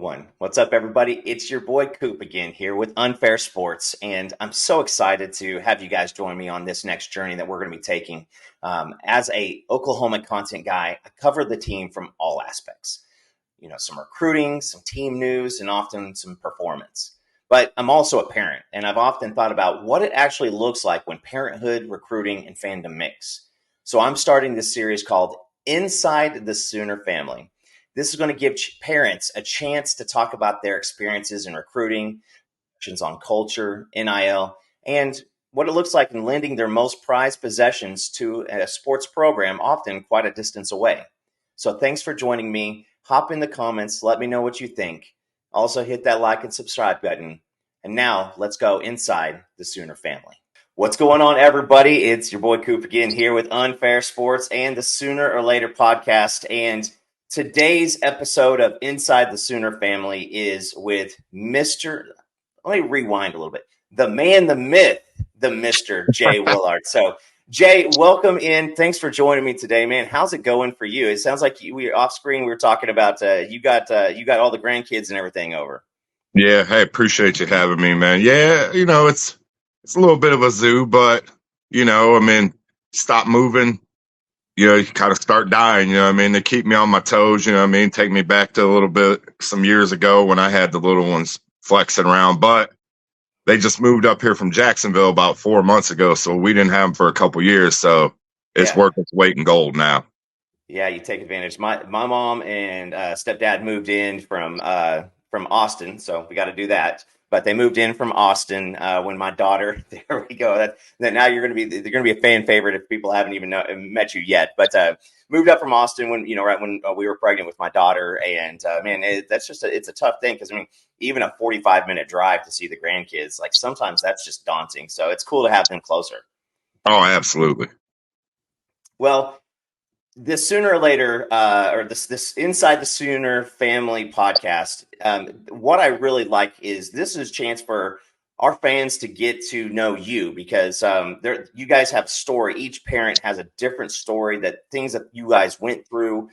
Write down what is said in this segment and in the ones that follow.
One. What's up, everybody? It's your boy Coop again here with Unfair Sports, and I'm so excited to have you guys join me on this next journey that we're going to be taking. As a Oklahoma content guy, I cover the team from all aspects. You know, some recruiting, some team news, and often some performance. But I'm also a parent, and I've often thought about what it actually looks like when parenthood, recruiting, and fandom mix. So I'm starting this series called Inside the Sooner Family. This is going to give parents a chance to talk about their experiences in recruiting, questions on culture, NIL, and what it looks like in lending their most prized possessions to a sports program, often quite a distance away. So thanks for joining me. Hop in the comments. Let me know what you think. Also hit that like and subscribe button. And now let's go inside the Sooner family. What's going on, everybody? It's your boy Coop again here with Unfair Sports and the Sooner or Later podcast. And today's episode of Inside the Sooner Family is with Mr. Let me rewind a little bit. The man, the myth, the Mr. Jay Woullard. So, Jay, welcome in. Thanks for joining me today, man. How's it going for you? It sounds like we were off screen. We were talking about you got all the grandkids and everything over. Yeah, hey, appreciate you having me, man. Yeah, it's a little bit of a zoo, but stop moving. You kind of start dying, they keep me on my toes, take me back to a little bit some years ago when I had the little ones flexing around, but they just moved up here from Jacksonville about 4 months ago. So we didn't have them for a couple years. So it's worth its weight in gold now. Yeah. You take advantage. My mom and stepdad moved in from Austin. So we got to do that. But they moved in from Austin when my daughter. There we go. That now they're going to be a fan favorite if people haven't even met you yet. But moved up from Austin when right when we were pregnant with my daughter, and it's a tough thing because even a 45-minute drive to see the grandkids, like sometimes that's just daunting. So it's cool to have them closer. Oh, absolutely. Well, this Sooner or Later, or this Inside the Sooner Family podcast, what I really like is this is a chance for our fans to get to know you because you guys have a story. Each parent has a different story, that things that you guys went through,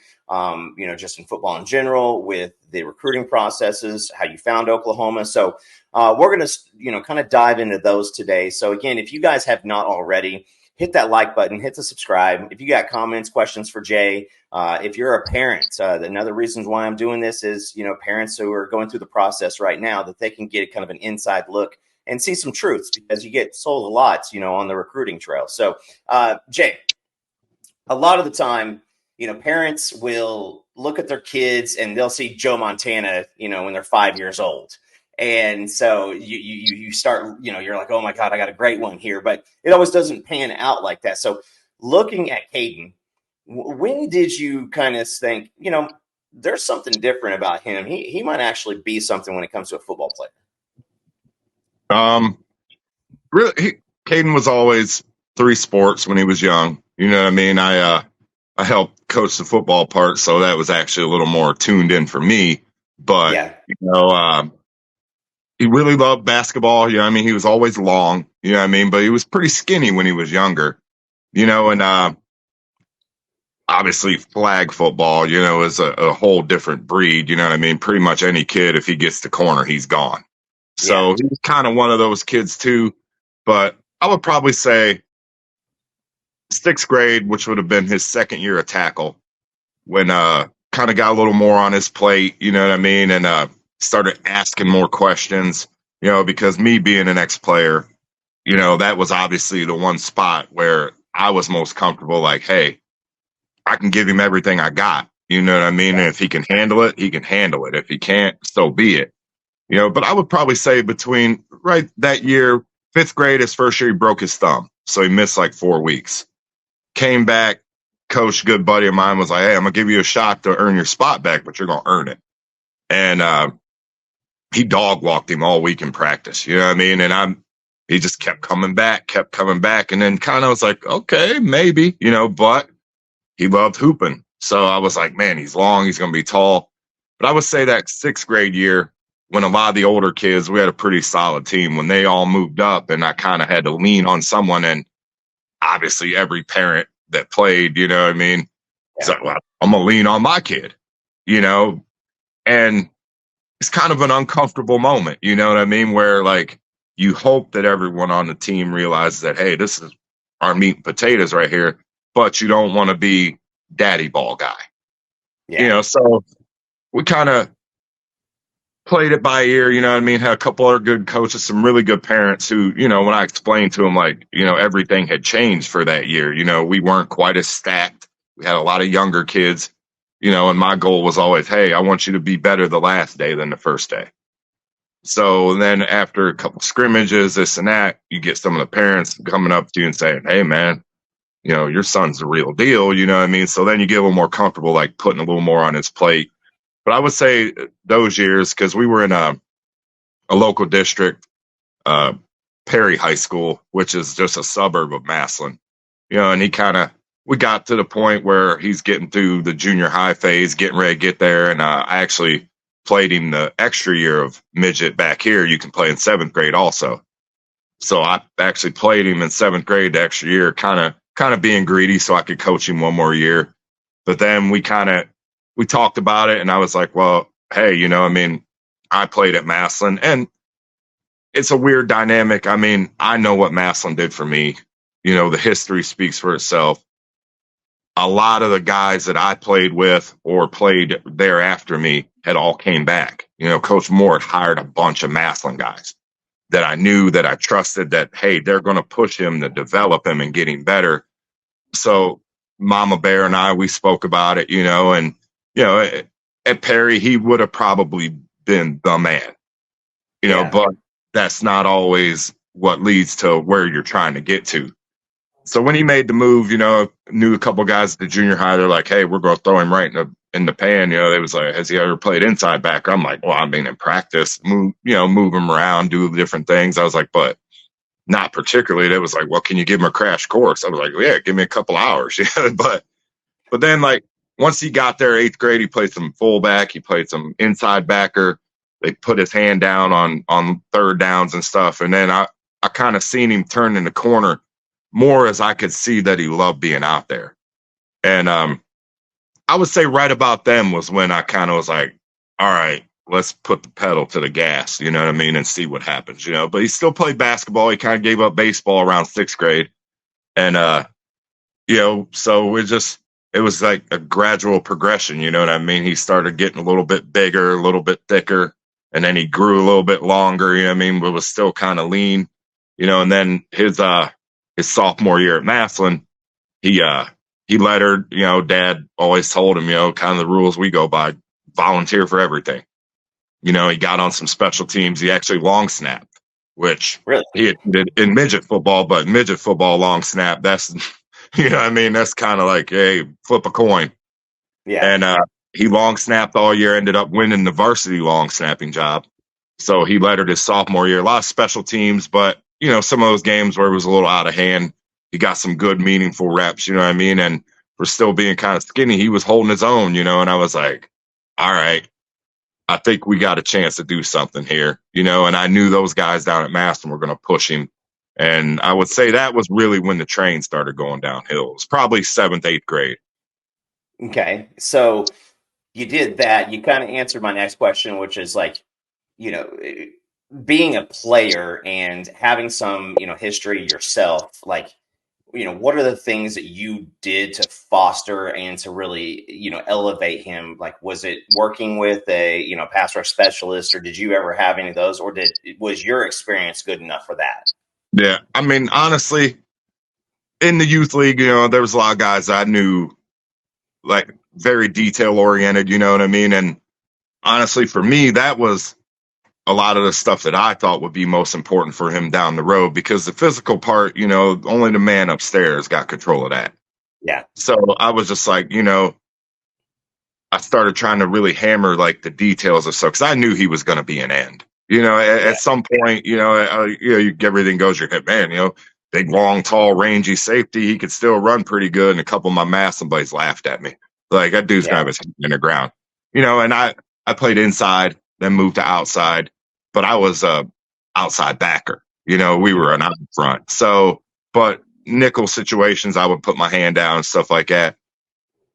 just in football in general, with the recruiting processes, how you found Oklahoma. So we're going to, kind of dive into those today. So again, if you guys have not already, hit that like button, hit the subscribe. If you got comments, questions for Jay, if you're a parent, another reasons why I'm doing this is, parents who are going through the process right now, that they can get kind of an inside look and see some truths, because you get sold a lot, on the recruiting trail. So, Jay, a lot of the time, parents will look at their kids and they'll see Joe Montana, when they're 5 years old. And so you start, you're like, oh my God, I got a great one here, but it always doesn't pan out like that. So looking at Caiden, when did you kind of think, there's something different about him? He might actually be something when it comes to a football player. Really, Caiden was always three sports when he was young. You know what I mean? I helped coach the football part, so that was actually a little more tuned in for me. But he really loved basketball. He was always long, but he was pretty skinny when he was younger, and obviously flag football, is a whole different breed. Pretty much any kid, if he gets the corner, he's gone. So he was kind of one of those kids too. But I would probably say sixth grade, which would have been his second year of tackle, when kind of got a little more on his plate, and started asking more questions, because me being an ex-player, that was obviously the one spot where I was most comfortable. Like, hey, I can give him everything I got, And if he can handle it, he can handle it. If he can't, so be it. But I would probably say between right that year, fifth grade, his first year, he broke his thumb. So he missed like 4 weeks. Came back, coach, good buddy of mine, was like, hey, I'm going to give you a shot to earn your spot back, but you're going to earn it. And he dog walked him all week in practice, And he just kept coming back. And then kind of was like, okay, maybe, but he loved hooping. So I was like, man, he's long, he's going to be tall. But I would say that sixth grade year, when a lot of the older kids, we had a pretty solid team. When they all moved up and I kind of had to lean on someone, and obviously every parent that played, it's like, well, I'm going to lean on my kid, and it's kind of an uncomfortable moment. You know what I mean? Where like you hope that everyone on the team realizes that, hey, this is our meat and potatoes right here, but you don't want to be daddy ball guy. You Yeah. know, so we kind of played it by ear, you know what I mean? Had a couple other good coaches, some really good parents who, you know, when I explained to them, like, you know, everything had changed for that year. You know, we weren't quite as stacked. We had a lot of younger kids, you know, and my goal was always, hey, I want you to be better the last day than the first day. So then after a couple scrimmages, this and that, you get some of the parents coming up to you and saying, hey, man, you know, your son's the real deal. You know what I mean? So then you get a little more comfortable, like putting a little more on his plate. But I would say those years, because we were in a local district, uh, Perry High School, which is just a suburb of Massillon, you know, and we got to the point where he's getting through the junior high phase, getting ready to get there. And I actually played him the extra year of midget back here. You can play in seventh grade also. So I actually played him in seventh grade the extra year, kind of being greedy so I could coach him one more year. But then we talked about it, and I was like, well, hey, you know, I mean, I played at Massillon, and it's a weird dynamic. I mean, I know what Massillon did for me. You know, the history speaks for itself. A lot of the guys that I played with or played there after me had all came back. You know, Coach Moore had hired a bunch of Massillon guys that I knew, that I trusted, that, hey, they're going to push him to develop him and get him better. So Mama Bear and we spoke about it, you know, and, you know, at Perry, he would have probably been the man, you know, but that's not always what leads to where you're trying to get to. So when he made the move, you know, knew a couple guys at the junior high. They're like, hey, we're going to throw him right in the pan. You know, they was like, has he ever played inside backer? I'm like, well, I mean, in practice, move him around, do different things. I was like, but not particularly. They was like, well, can you give him a crash course? I was like, well, yeah, give me a couple hours. Yeah, but then like once he got there, eighth grade, he played some fullback, he played some inside backer. They put his hand down on third downs and stuff. And then I kind of seen him turn in the corner more as I could see that he loved being out there. And I would say right about then was when I kind of was like, all right, let's put the pedal to the gas, you know what I mean, and see what happens, you know. But he still played basketball. He kind of gave up baseball around sixth grade. And, you know, so it was like a gradual progression, you know what I mean? He started getting a little bit bigger, a little bit thicker, and then he grew a little bit longer, you know what I mean, but was still kind of lean, you know. And then his sophomore year at Massillon, he lettered, you know. Dad always told him, you know, kind of the rules we go by, volunteer for everything. You know, he got on some special teams. He actually long snapped, which really he did in midget football, but midget football long snap, that's, you know what I mean? That's kind of like, hey, flip a coin. Yeah. And he long snapped all year, ended up winning the varsity long snapping job. So he lettered his sophomore year. A lot of special teams, but, you know, some of those games where it was a little out of hand, he got some good, meaningful reps, you know what I mean? And for still being kind of skinny, he was holding his own, you know, and I was like, all right, I think we got a chance to do something here, you know. And I knew those guys down at Massillon were going to push him. And I would say that was really when the train started going downhill. It was probably seventh, eighth grade. Okay. So you did that. You kind of answered my next question, which is like, you know, being a player and having some, you know, history yourself, like, you know, what are the things that you did to foster and to really, you know, elevate him? Like, was it working with a, you know, pass rush specialist, or did you ever have any of those, or was your experience good enough for that? Yeah. I mean, honestly, in the youth league, you know, there was a lot of guys I knew, like, very detail oriented, you know what I mean? And honestly, for me, that was a lot of the stuff that I thought would be most important for him down the road, because the physical part, you know, only the man upstairs got control of that. Yeah. So I was just like, you know, I started trying to really hammer like the details of stuff, because I knew he was going to be an end. You know, at some point, you know, everything goes your head, man. You know, big, long, tall, rangy safety. He could still run pretty good. And a couple of my Massillon buddies laughed at me, like, that dude's kind of his head in the ground. You know, and I played inside, then moved to outside, but I was a outside backer. You know, we were an out front. So, but nickel situations, I would put my hand down and stuff like that.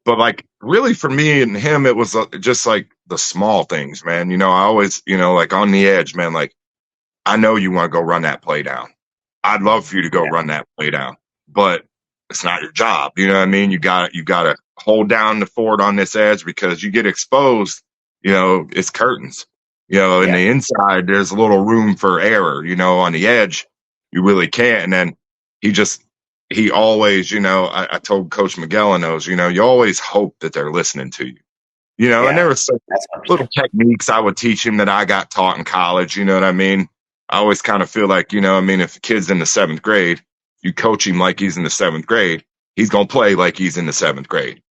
But like really for me and him, it was just like the small things, man. You know, I always, you know, like on the edge, man, like, I know you want to go run that play down. I'd love for you to go Yeah. run that play down, but it's not your job. You know what I mean? You got to hold down the fort on this edge because you get exposed, you know, it's curtains. You know, in Yeah. the inside, there's a little room for error. You know, on the edge, you really can't. And then he just, he always, you know, I told Coach Miguel and those, you know, you always hope that they're listening to you. You know, and there Yeah. were some That's little 100%. techniques I would teach him that I got taught in college. You know what I mean? I always kind of feel like, you know, I mean, if a kid's in the seventh grade, you coach him like he's in the seventh grade, he's going to play like he's in the seventh grade.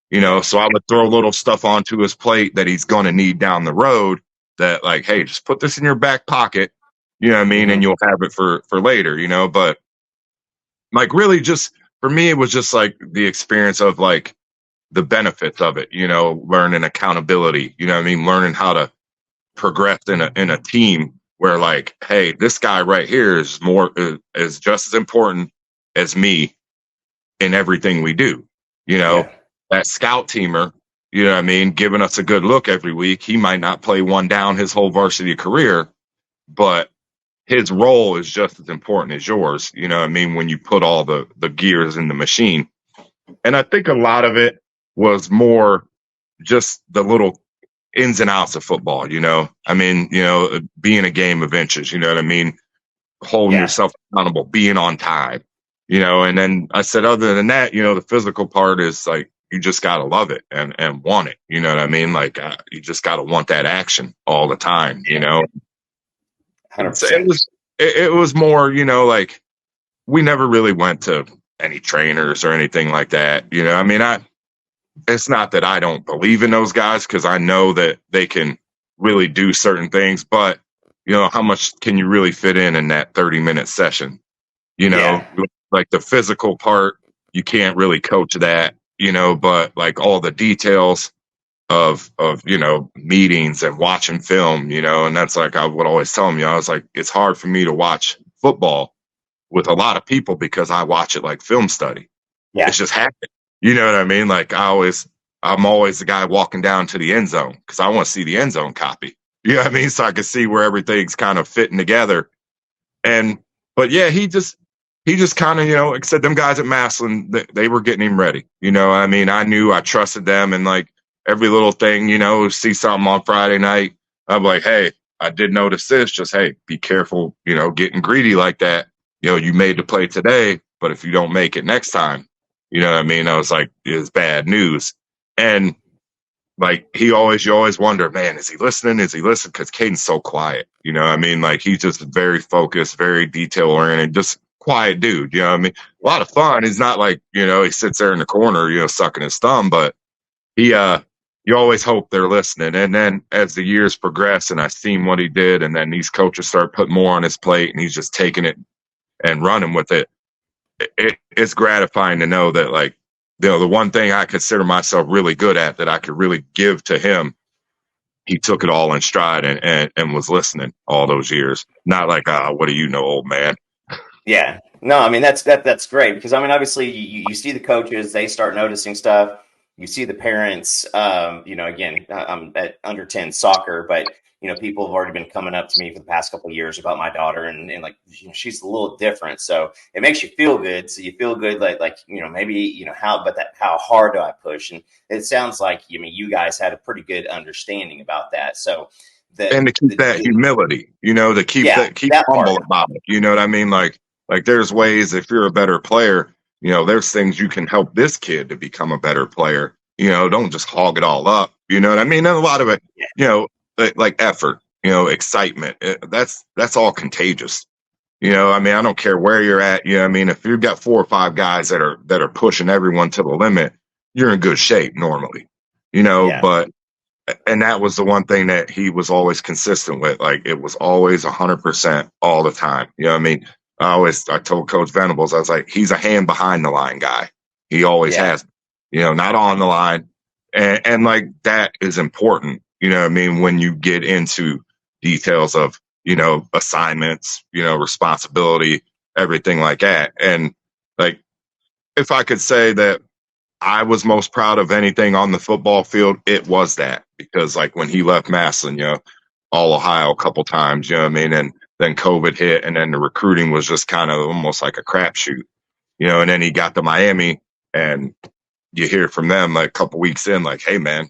You know, Yeah. so I would throw little stuff onto his plate that he's going to need down the road that, like, hey, just put this in your back pocket, you know what I mean? Mm-hmm. And you'll have it for later, you know, but like really just for me, it was just like the experience of like the benefits of it, you know, learning accountability, you know what I mean? Learning how to progress in a team where like, hey, this guy right here is more is just as important as me in everything we do. You know, Yeah. that scout teamer, you know what I mean, giving us a good look every week. He might not play one down his whole varsity career, but his role is just as important as yours. You know what I mean? When you put all the gears in the machine. And I think a lot of it was more just the little ins and outs of football, you know? I mean, you know, being a game of inches, you know what I mean? Holding Yeah. yourself accountable, being on time, you know? And then I said, other than that, you know, the physical part is like, you just got to love it and want it. You know what I mean? Like, you just got to want that action all the time, you Yeah. know? And so 100%. it was more, you know, like we never really went to any trainers or anything like that. You know, I mean, it's not that I don't believe in those guys because I know that they can really do certain things, but you know, how much can you really fit in that 30-minute session? You know, Yeah. like the physical part, you can't really coach that, you know, but like all the details of, you know, meetings and watching film, you know, and that's like I would always tell them, you know, I was like, it's hard for me to watch football with a lot of people because I watch it like film study. Yeah. It's just happened. You know what I mean? Like I'm always the guy walking down to the end zone because I want to see the end zone copy. You know what I mean? So I can see where everything's kind of fitting together. And but yeah, he just kind of, you know, like I said, them guys at Massillon, they were getting him ready. You know, I mean, I knew I trusted them and like every little thing, you know, see something on Friday night, I'm like, hey, I did notice this. Just hey, be careful, you know, getting greedy like that. You know, you made the play today, but if you don't make it next time, you know what I mean? I was like, it's bad news. And like you always wonder, man, is he listening? Is he listening? Because Caiden's so quiet. You know what I mean? Like he's just very focused, very detail oriented, just quiet dude. You know what I mean? A lot of fun. He's not like, you know, he sits there in the corner, you know, sucking his thumb, but he you always hope they're listening. And then as the years progress and I seen what he did, and then these coaches start putting more on his plate and he's just taking it and running with it, it's gratifying to know that like, you know, the one thing I consider myself really good at that I could really give to him, he took it all in stride and was listening all those years. Not like, what do you know, old man? Yeah. No, I mean that's great because I mean obviously you see the coaches, they start noticing stuff. You see the parents. You know, again, I'm at under 10 soccer, but you know, people have already been coming up to me for the past couple of years about my daughter, and like you know, she's a little different, so it makes you feel good. So you feel good, like you know, maybe you know how hard do I push? And it sounds like I mean you guys had a pretty good understanding about that. So And to keep that humility, you know, to keep yeah, keep that humble part. about it. You know what I mean? Like there's ways if you're a better player, you know, there's things you can help this kid to become a better player. You know, don't just hog it all up. You know what I mean? And a lot of it, Yeah, you know, like effort, you know, excitement. That's all contagious. You know, I mean, I don't care where you're at. You know, I mean, if you've got 4 or 5 guys that are pushing everyone to the limit, you're in good shape normally. You know, yeah, but and that was the one thing that he was always consistent with. Like it was always 100% all the time. You know what I mean? I told Coach Venables, I was like, he's a hand behind the line guy. He always yeah, has, you know, not on the line. And like that is important. You know what I mean? When you get into details of, you know, assignments, you know, responsibility, everything like that. And like, if I could say that I was most proud of anything on the football field, it was that. Because like when he left Massillon, all Ohio a couple times, you know what I mean? And then COVID hit, and then the recruiting was just kind of almost like a crapshoot, and then he got to Miami, and you hear from them like a couple weeks in, like, hey man,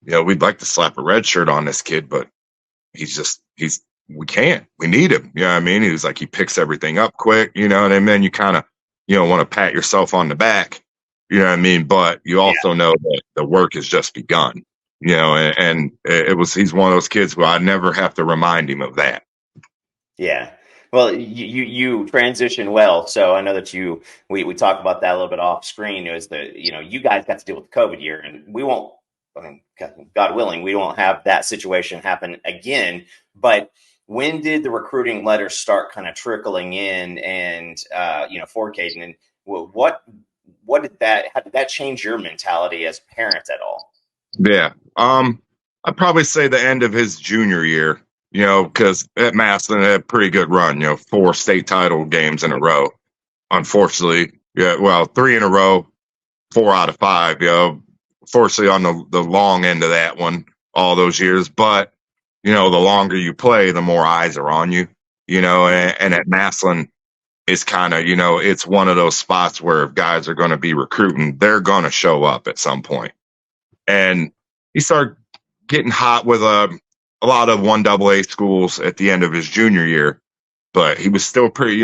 we'd like to slap a red shirt on this kid, but we can't. We need him. You know what I mean? He was like, he picks everything up quick, and then you kind of, want to pat yourself on the back, you know what I mean? But you also know that the work has just begun, and he's one of those kids who I never have to remind him of that. Yeah. Well, you transition well, so I know that we talked about that a little bit off screen. It was you guys got to deal with the COVID year, and we won't, I mean, God willing, we won't have that situation happen again. But when did the recruiting letters start kind of trickling in, and for Caiden, and how did that change your mentality as parents at all? Yeah, I'd probably say the end of his junior year. Because at Massillon had a pretty good run, 4 state title games in a row. Unfortunately, 3 in a row, 4 out of 5, fortunately on the long end of that one all those years. But, the longer you play, the more eyes are on you, and at Massillon, it's kind of, it's one of those spots where if guys are going to be recruiting, they're going to show up at some point. And he started getting hot with a lot of 1AA schools at the end of his junior year, but he was still pretty,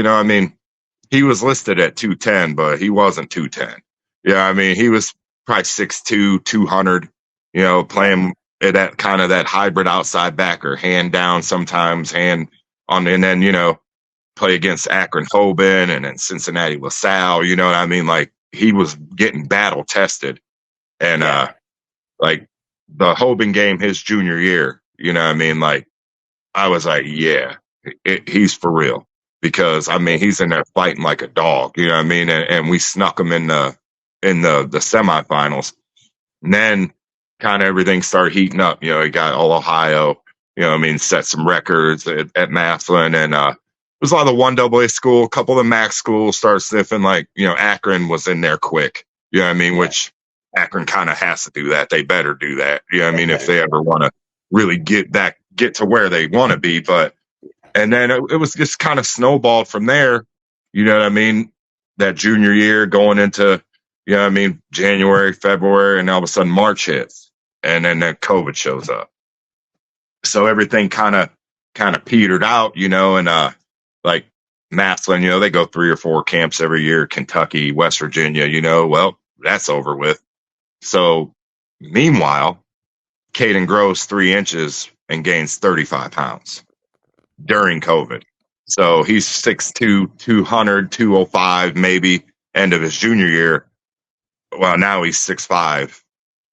he was listed at 210, but he wasn't 210. He was probably 6'2", 200, playing at that kind of that hybrid outside backer, hand down sometimes, hand on, and then, play against Akron Hoban and then Cincinnati LaSalle, like he was getting battle tested. And, like the Hoban game his junior year, like I was like, yeah, he's for real, because he's in there fighting like a dog, and we snuck him in the semifinals, and then kind of everything started heating up. He got all Ohio, set some records at Massillon, and it was a lot of the 1AA school, a couple of the MAC schools started sniffing, like, Akron was in there quick, which Akron kind of has to do that. They better do that. If they ever want to really get to where they want to be. But, and then it was just kind of snowballed from there, that junior year going into, January, February, and all of a sudden March hits, and then COVID shows up. So everything kind of petered out, and like Massillon, they go 3 or 4 camps every year, Kentucky, West Virginia, well, that's over with. So meanwhile, Caiden grows 3 inches and gains 35 pounds during COVID. So he's 6'2", 200, 205, maybe end of his junior year. Well, now he's 6'5",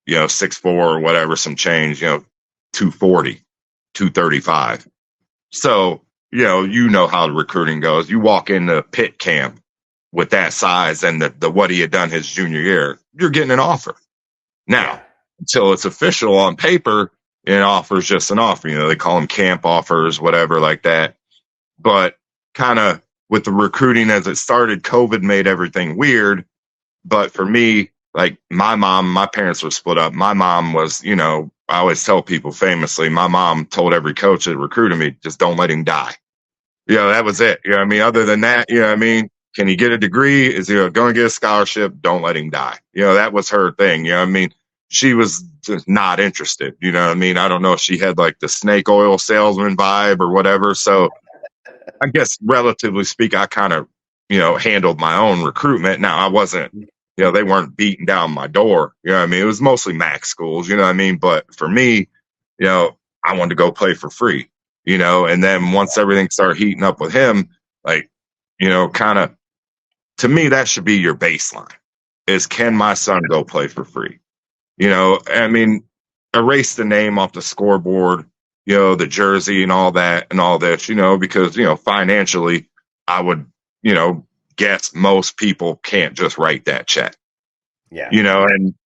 6'4", or whatever, some change, 240, 235. So, you know how the recruiting goes. You walk into Pitt camp with that size and the what he had done his junior year, you're getting an offer. Now, until it's official on paper, an offer is just an offer. They call them camp offers, whatever like that. But kind of with the recruiting as it started, COVID made everything weird. But for me, like my parents were split up. My mom was, I always tell people famously, my mom told every coach that recruited me, just don't let him die. That was it. Other than that, can he get a degree? Is he going to get a scholarship? Don't let him die. That was her thing. She was just not interested. I don't know if she had like the snake oil salesman vibe or whatever. So I guess relatively speaking, I kind of, handled my own recruitment. Now I wasn't, they weren't beating down my door. It was mostly MAC schools, but for me, I wanted to go play for free, and then once everything started heating up with him, like, kind of, to me, that should be your baseline is, can my son go play for free? Erase the name off the scoreboard, the jersey and all that and all this, because, financially, I would, guess most people can't just write that check. Yeah.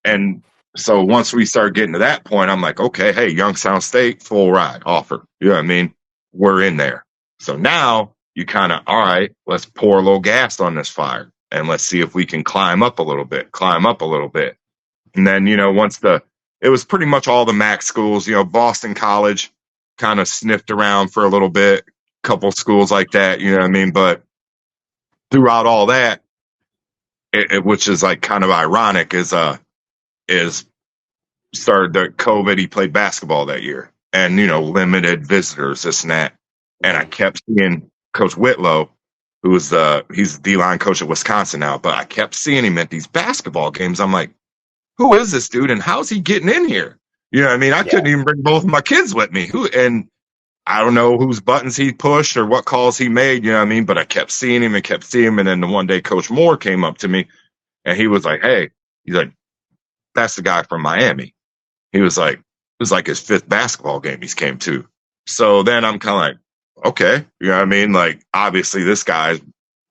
And so once we start getting to that point, I'm like, okay, hey, Youngstown State, full ride offer. We're in there. So now you kind of, all right, let's pour a little gas on this fire. and let's see if we can climb up a little bit. And then, it was pretty much all the MAC schools, Boston College kind of sniffed around for a little bit, couple schools like that, you know what I mean? But throughout all that, which is like kind of ironic, is started the COVID. He played basketball that year, and limited visitors, this and that. And I kept seeing Coach Whitlow, he's the D-line coach at Wisconsin now, but I kept seeing him at these basketball games. I'm like, who is this dude, and how's he getting in here? You know what I mean? I couldn't even bring both of my kids with me. And I don't know whose buttons he pushed or what calls he made, you know what I mean? But I kept seeing him. And then the one day Coach Moore came up to me, and he was like, hey, he's like, that's the guy from Miami. He was like, it was like his 5th basketball game he's came to. So then I'm kind of like, okay, you know what I mean? Like, obviously this guy,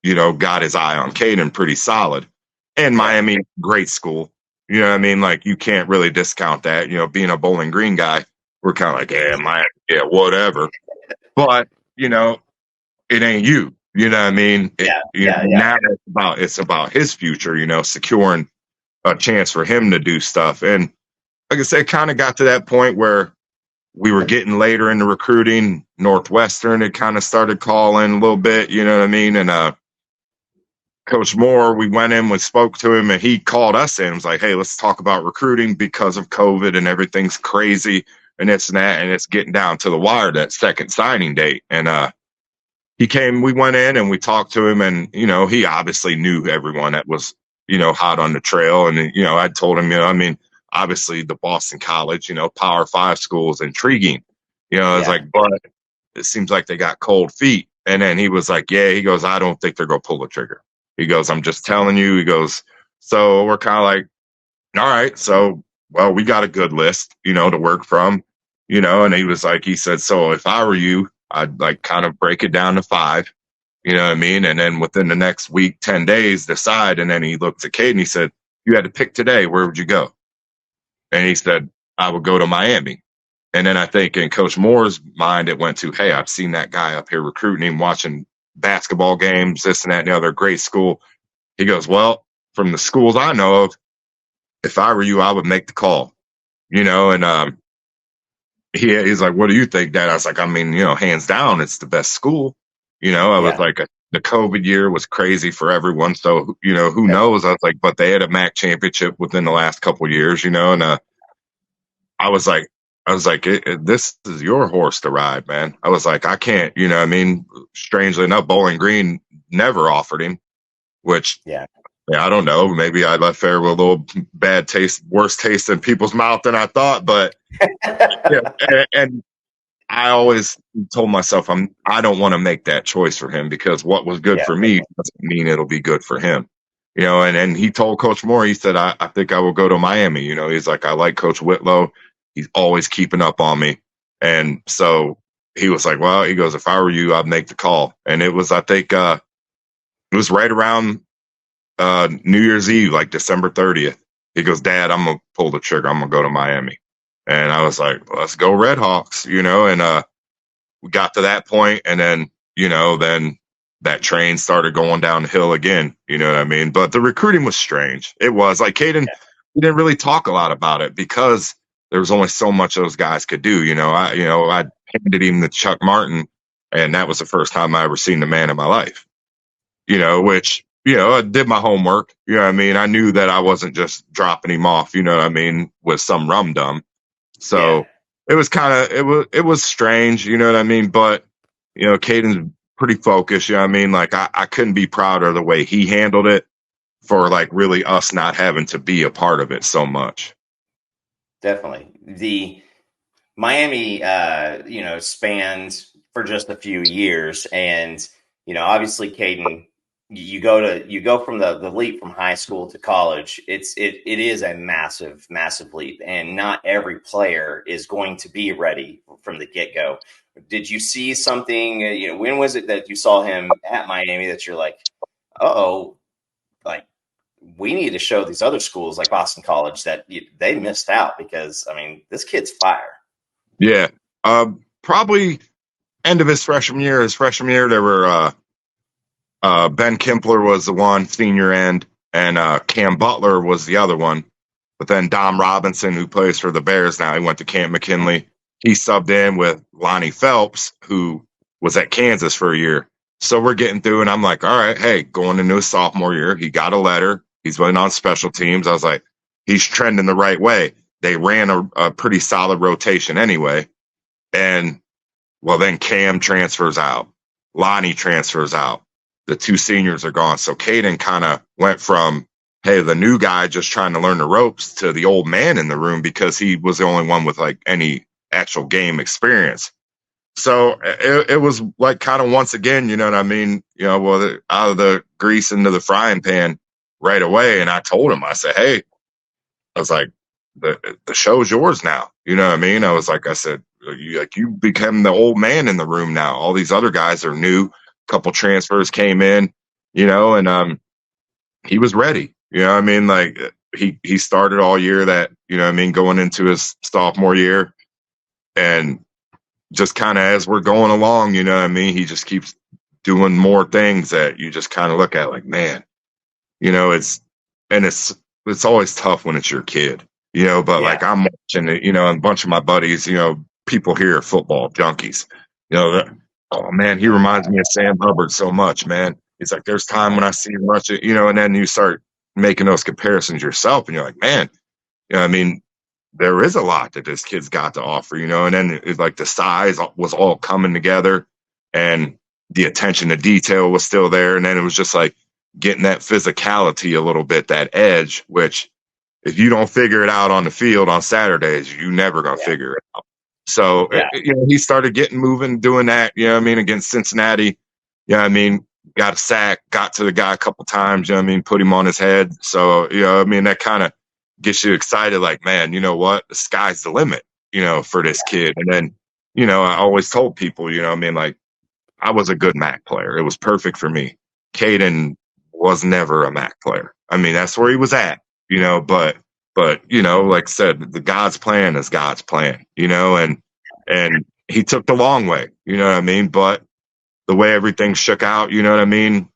got his eye on Caiden pretty solid. And Miami, great school. You know what I mean? Like, you can't really discount that. Being a Bowling Green guy, we're kind of like, Miami, whatever. But, it ain't you. You know what I mean? Now it's about his future, securing a chance for him to do stuff. And like I said, kind of got to that point where we were getting later into recruiting. Northwestern had kind of started calling a little bit, you know what I mean? And Coach Moore, we went in, we spoke to him, and he called us in. He was like, hey, let's talk about recruiting because of COVID and everything's crazy and this and that. And it's getting down to the wire, that second signing date. And he came, we went in and we talked to him, and, he obviously knew everyone that was, hot on the trail. And, I told him, obviously the Boston College, Power 5 school is intriguing. I was like, but it seems like they got cold feet. And then he was like, he goes, I don't think they're going to pull the trigger. He goes, I'm just telling you. He goes, so we're kind of like, all right, so, well, we got a good list, to work from, and he said, so if I were you, I'd like kind of break it down to 5, you know what I mean? And then within the next week, 10 days, decide. And then he looked at Caiden, he said, you had to pick today, where would you go? And he said, I would go to Miami. And then I think in Coach Moore's mind, it went to, hey, I've seen that guy up here recruiting him, watching basketball games, this and that and the other, great school. He goes, well, from the schools I know of, if I were you, I would make the call, and he's like, what do you think, Dad? I was like, hands down, it's the best school. I was like, the COVID year was crazy for everyone. So, who knows? I was like, but they had a MAC championship within the last couple of years, and I was like, this is your horse to ride, man. I was like, I can't, strangely enough, Bowling Green never offered him, which, I don't know. Maybe I left there with a little bad taste, worse taste in people's mouth than I thought. But, and I always told myself, I don't want to make that choice for him, because what was good for me doesn't mean it'll be good for him. And he told Coach Moore, he said, I think I will go to Miami. He's like, I like Coach Whitlow. He's always keeping up on me. And so he was like, well, he goes, if I were you, I'd make the call. And it was, I think, it was right around New Year's Eve, like December 30th. He goes, Dad, I'm going to pull the trigger. I'm going to go to Miami. And I was like, let's go Redhawks, and we got to that point, and then, then that train started going down the hill again, you know what I mean? But the recruiting was strange. It was like Caiden, we didn't really talk a lot about it because there was only so much those guys could do. I handed him the Chuck Martin, and that was the first time I ever seen the man in my life, which, I did my homework, you know what I mean? I knew that I wasn't just dropping him off, you know what I mean, with some rum dum. So it was kind of, it was strange, you know what I mean? But, Caiden's pretty focused, you know what I mean? Like, I couldn't be prouder of the way he handled it, for like really us not having to be a part of it so much. Definitely. The Miami, spanned for just a few years, and, obviously Caiden, you go from the leap from high school to college. It is a massive leap, and not every player is going to be ready from the get-go. Did you see something, when was it that you saw him at Miami that you're like, like, we need to show these other schools like Boston College that they missed out, because this kid's fire. Yeah. Probably end of his freshman year. There were Ben Kimpler was the one, senior end, and Cam Butler was the other one. But then Dom Robinson, who plays for the Bears now, he went to Camp McKinley. He subbed in with Lonnie Phelps, who was at Kansas for a year. So we're getting through, and I'm like, all right, hey, going into his sophomore year, he got a letter. He's been on special teams. I was like, he's trending the right way. They ran a pretty solid rotation anyway. And, well, then Cam transfers out. Lonnie transfers out. The two seniors are gone. So Caiden kind of went from, hey, the new guy just trying to learn the ropes to the old man in the room because he was the only one with like any actual game experience. So it was like kind of once again, you know what I mean? You know, well, out of the grease into the frying pan right away. And I told him, I said, hey, I was like, the show's yours now. You know what I mean? I said, you become the old man in the room now. All these other guys are new. A couple transfers came in, you know, and he was ready. You know what I mean? Like he started all year that, you know what I mean, going into his sophomore year. And just kind of as we're going along, you know what I mean, he just keeps doing more things that you just kind of look at like, man, you know, it's always tough when it's your kid, you know, but like I'm watching it, you know, and a bunch of my buddies, you know, people here are football junkies, you know, oh man, he reminds me of Sam Hubbard so much, man. It's like there's time when I see him rush it, you know, and then you start making those comparisons yourself and you're like, man, you know, I mean, there is a lot that this kid's got to offer, you know, and then it's like the size was all coming together and the attention to detail was still there. And then it was just like getting that physicality a little bit, that edge, which if you don't figure it out on the field on Saturdays, you never going to figure it out. So, you know, he started getting moving, doing that, you know what I mean, against Cincinnati. You know what I mean? Got a sack, got to the guy a couple times, you know what I mean? Put him on his head. So, you know, I mean, that kind of gets you excited, like, man, you know what? The sky's the limit, you know, for this kid. And then, you know, I always told people, you know, I mean, like, I was a good MAC player. It was perfect for me. Caiden was never a MAC player. I mean, that's where he was at, you know, but, you know, like I said, the God's plan is God's plan, you know, and he took the long way, you know what I mean? But the way everything shook out, you know what I mean?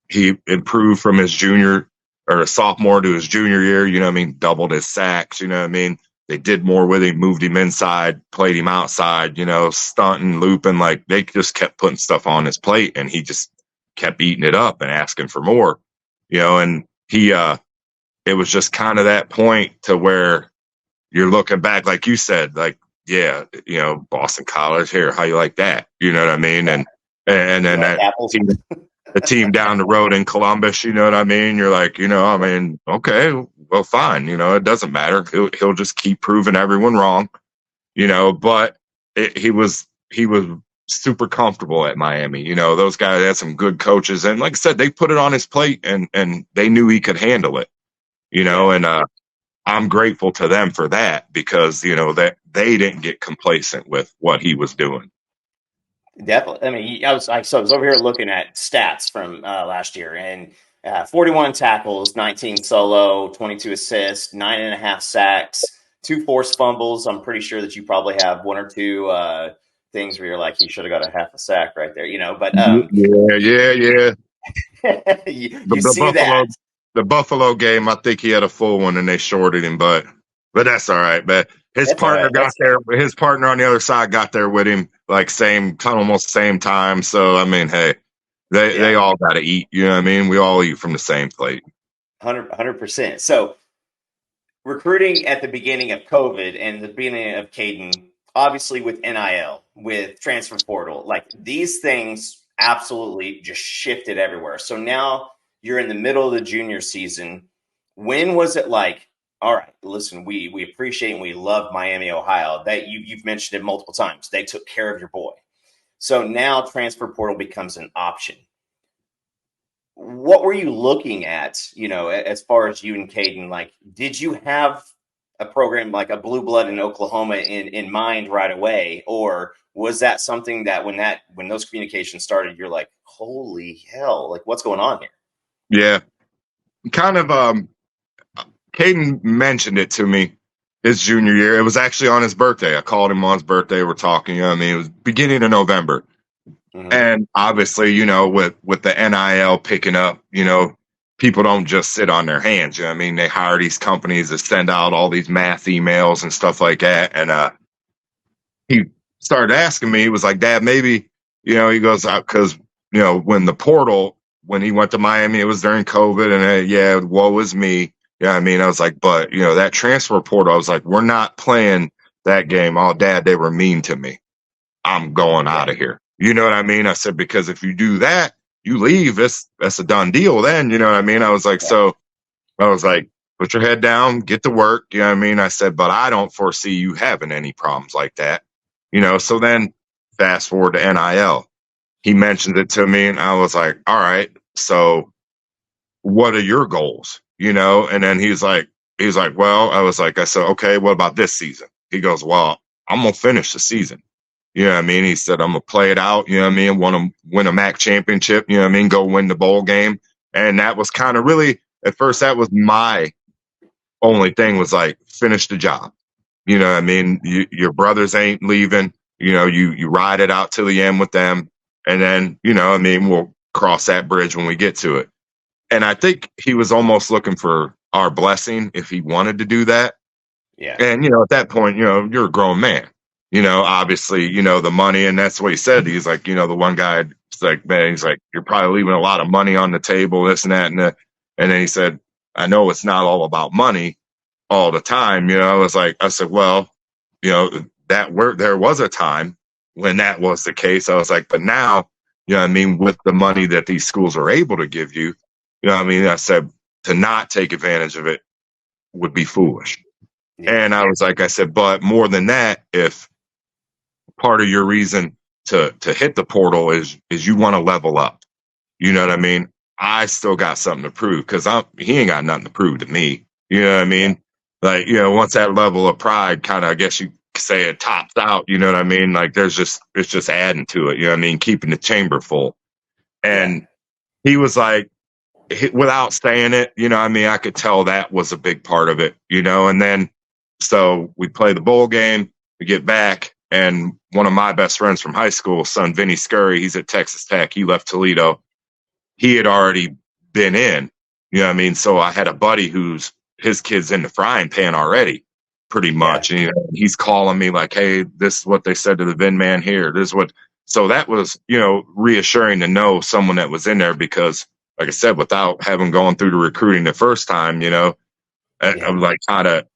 He improved from his junior or sophomore to his junior year, you know what I mean? Doubled his sacks, you know what I mean? They did more with him, moved him inside, played him outside, you know, stunting, looping. Like they just kept putting stuff on his plate and he just kept eating it up and asking for more, you know, and it was just kind of that point to where you're looking back, like you said, like, yeah, you know, Boston College here, how you like that? You know what I mean? And then the team down the road in Columbus, you know what I mean? You're like, you know, I mean, okay, well, fine. You know, it doesn't matter. He'll just keep proving everyone wrong, you know, but he was super comfortable at Miami. You know, those guys had some good coaches. And like I said, they put it on his plate and they knew he could handle it, you know, and I'm grateful to them for that because, you know, that they didn't get complacent with what he was doing. Definitely. I mean, I was over here looking at stats from last year, and 41 tackles, 19 solo, 22 assists, 9.5 sacks, 2 forced fumbles. I'm pretty sure that you probably have 1 or 2 things where you're like, you should have got a half a sack right there, you know. But yeah. you see Buffalo, that. The Buffalo game, I think he had a full one and they shorted him, but that's all right. But his partner got there. His partner on the other side got there with him, like almost same time. So I mean, hey, they all got to eat. You know what I mean? We all eat from the same plate. 100%. So recruiting at the beginning of COVID and the beginning of Caiden, obviously with NIL, with transfer portal, like these things absolutely just shifted everywhere. So now you're in the middle of the junior season. When was it like, all right, listen, we appreciate and we love Miami, Ohio. That you've mentioned it multiple times. They took care of your boy. So now transfer portal becomes an option. What were you looking at, you know, as far as you and Caiden? Like, did you have a program like a Blue Blood in Oklahoma in mind right away? Or was that something that when those communications started, you're like, holy hell, like what's going on here? Yeah. Kind of Caiden mentioned it to me his junior year. It was actually on his birthday. I called him on his birthday. We're talking, you know what I mean? It was beginning of November. And obviously, with the NIL picking up, people don't just sit on their hands. I mean, they hire these companies to send out all these math emails and stuff like that. And he started asking me, he was like, Dad, maybe, he goes out because, when he went to Miami, it was during COVID. And yeah, woe is me. Yeah, I mean, I was like, but, that transfer portal, I was like, we're not playing that game. Oh, Dad, they were mean to me. I'm going out of here. You know what I mean? I said, because if you do that, you leave, that's a done deal then. You know what I mean? I was like, so I was like, put your head down, get to work. You know what I mean? I said, but I don't foresee you having any problems like that. So then fast forward to NIL. He mentioned it to me and I was like, all right, so what are your goals? And then he's like, well, I said, okay, what about this season? He goes, well, I'm going to finish the season. You know what I mean? He said, I'm going to play it out. You know what I mean? Want to win a MAC championship. You know what I mean? Go win the bowl game. And that was kind of really, at first, that was my only thing was like, finish the job. You know what I mean? Your brothers ain't leaving. You ride it out till the end with them. And then, we'll cross that bridge when we get to it. And I think he was almost looking for our blessing if he wanted to do that. Yeah. And, at that point, you're a grown man. Obviously, the money, and that's what he said. He's like, the one guy, it's like, man, he's like, you're probably leaving a lot of money on the table, this and that. And then he said, I know it's not all about money all the time. I said, well, there was a time when that was the case. I was like, but now, with the money that these schools are able to give you, I said, to not take advantage of it would be foolish. Yeah. And I said, but more than that, if part of your reason to hit the portal is you want to level up, you know what I mean? I still got something to prove because he ain't got nothing to prove to me. You know what I mean? Like, once that level of pride kind of, I guess you could say it tops out, you know what I mean? Like it's just adding to it, you know what I mean? Keeping the chamber full. And he was like, without saying it, I could tell that was a big part of it, and then, so we play the bowl game, we get back, and one of my best friends from high school, son Vinny Scurry, he's at Texas Tech. He left Toledo. He had already been in, so I had a buddy his kid's in the frying pan already, pretty much. Yeah. And he's calling me like, hey, this is what they said to the Vin man here. So that was, reassuring to know someone that was in there because, like I said, without having gone through the recruiting the first time, I was like kind of,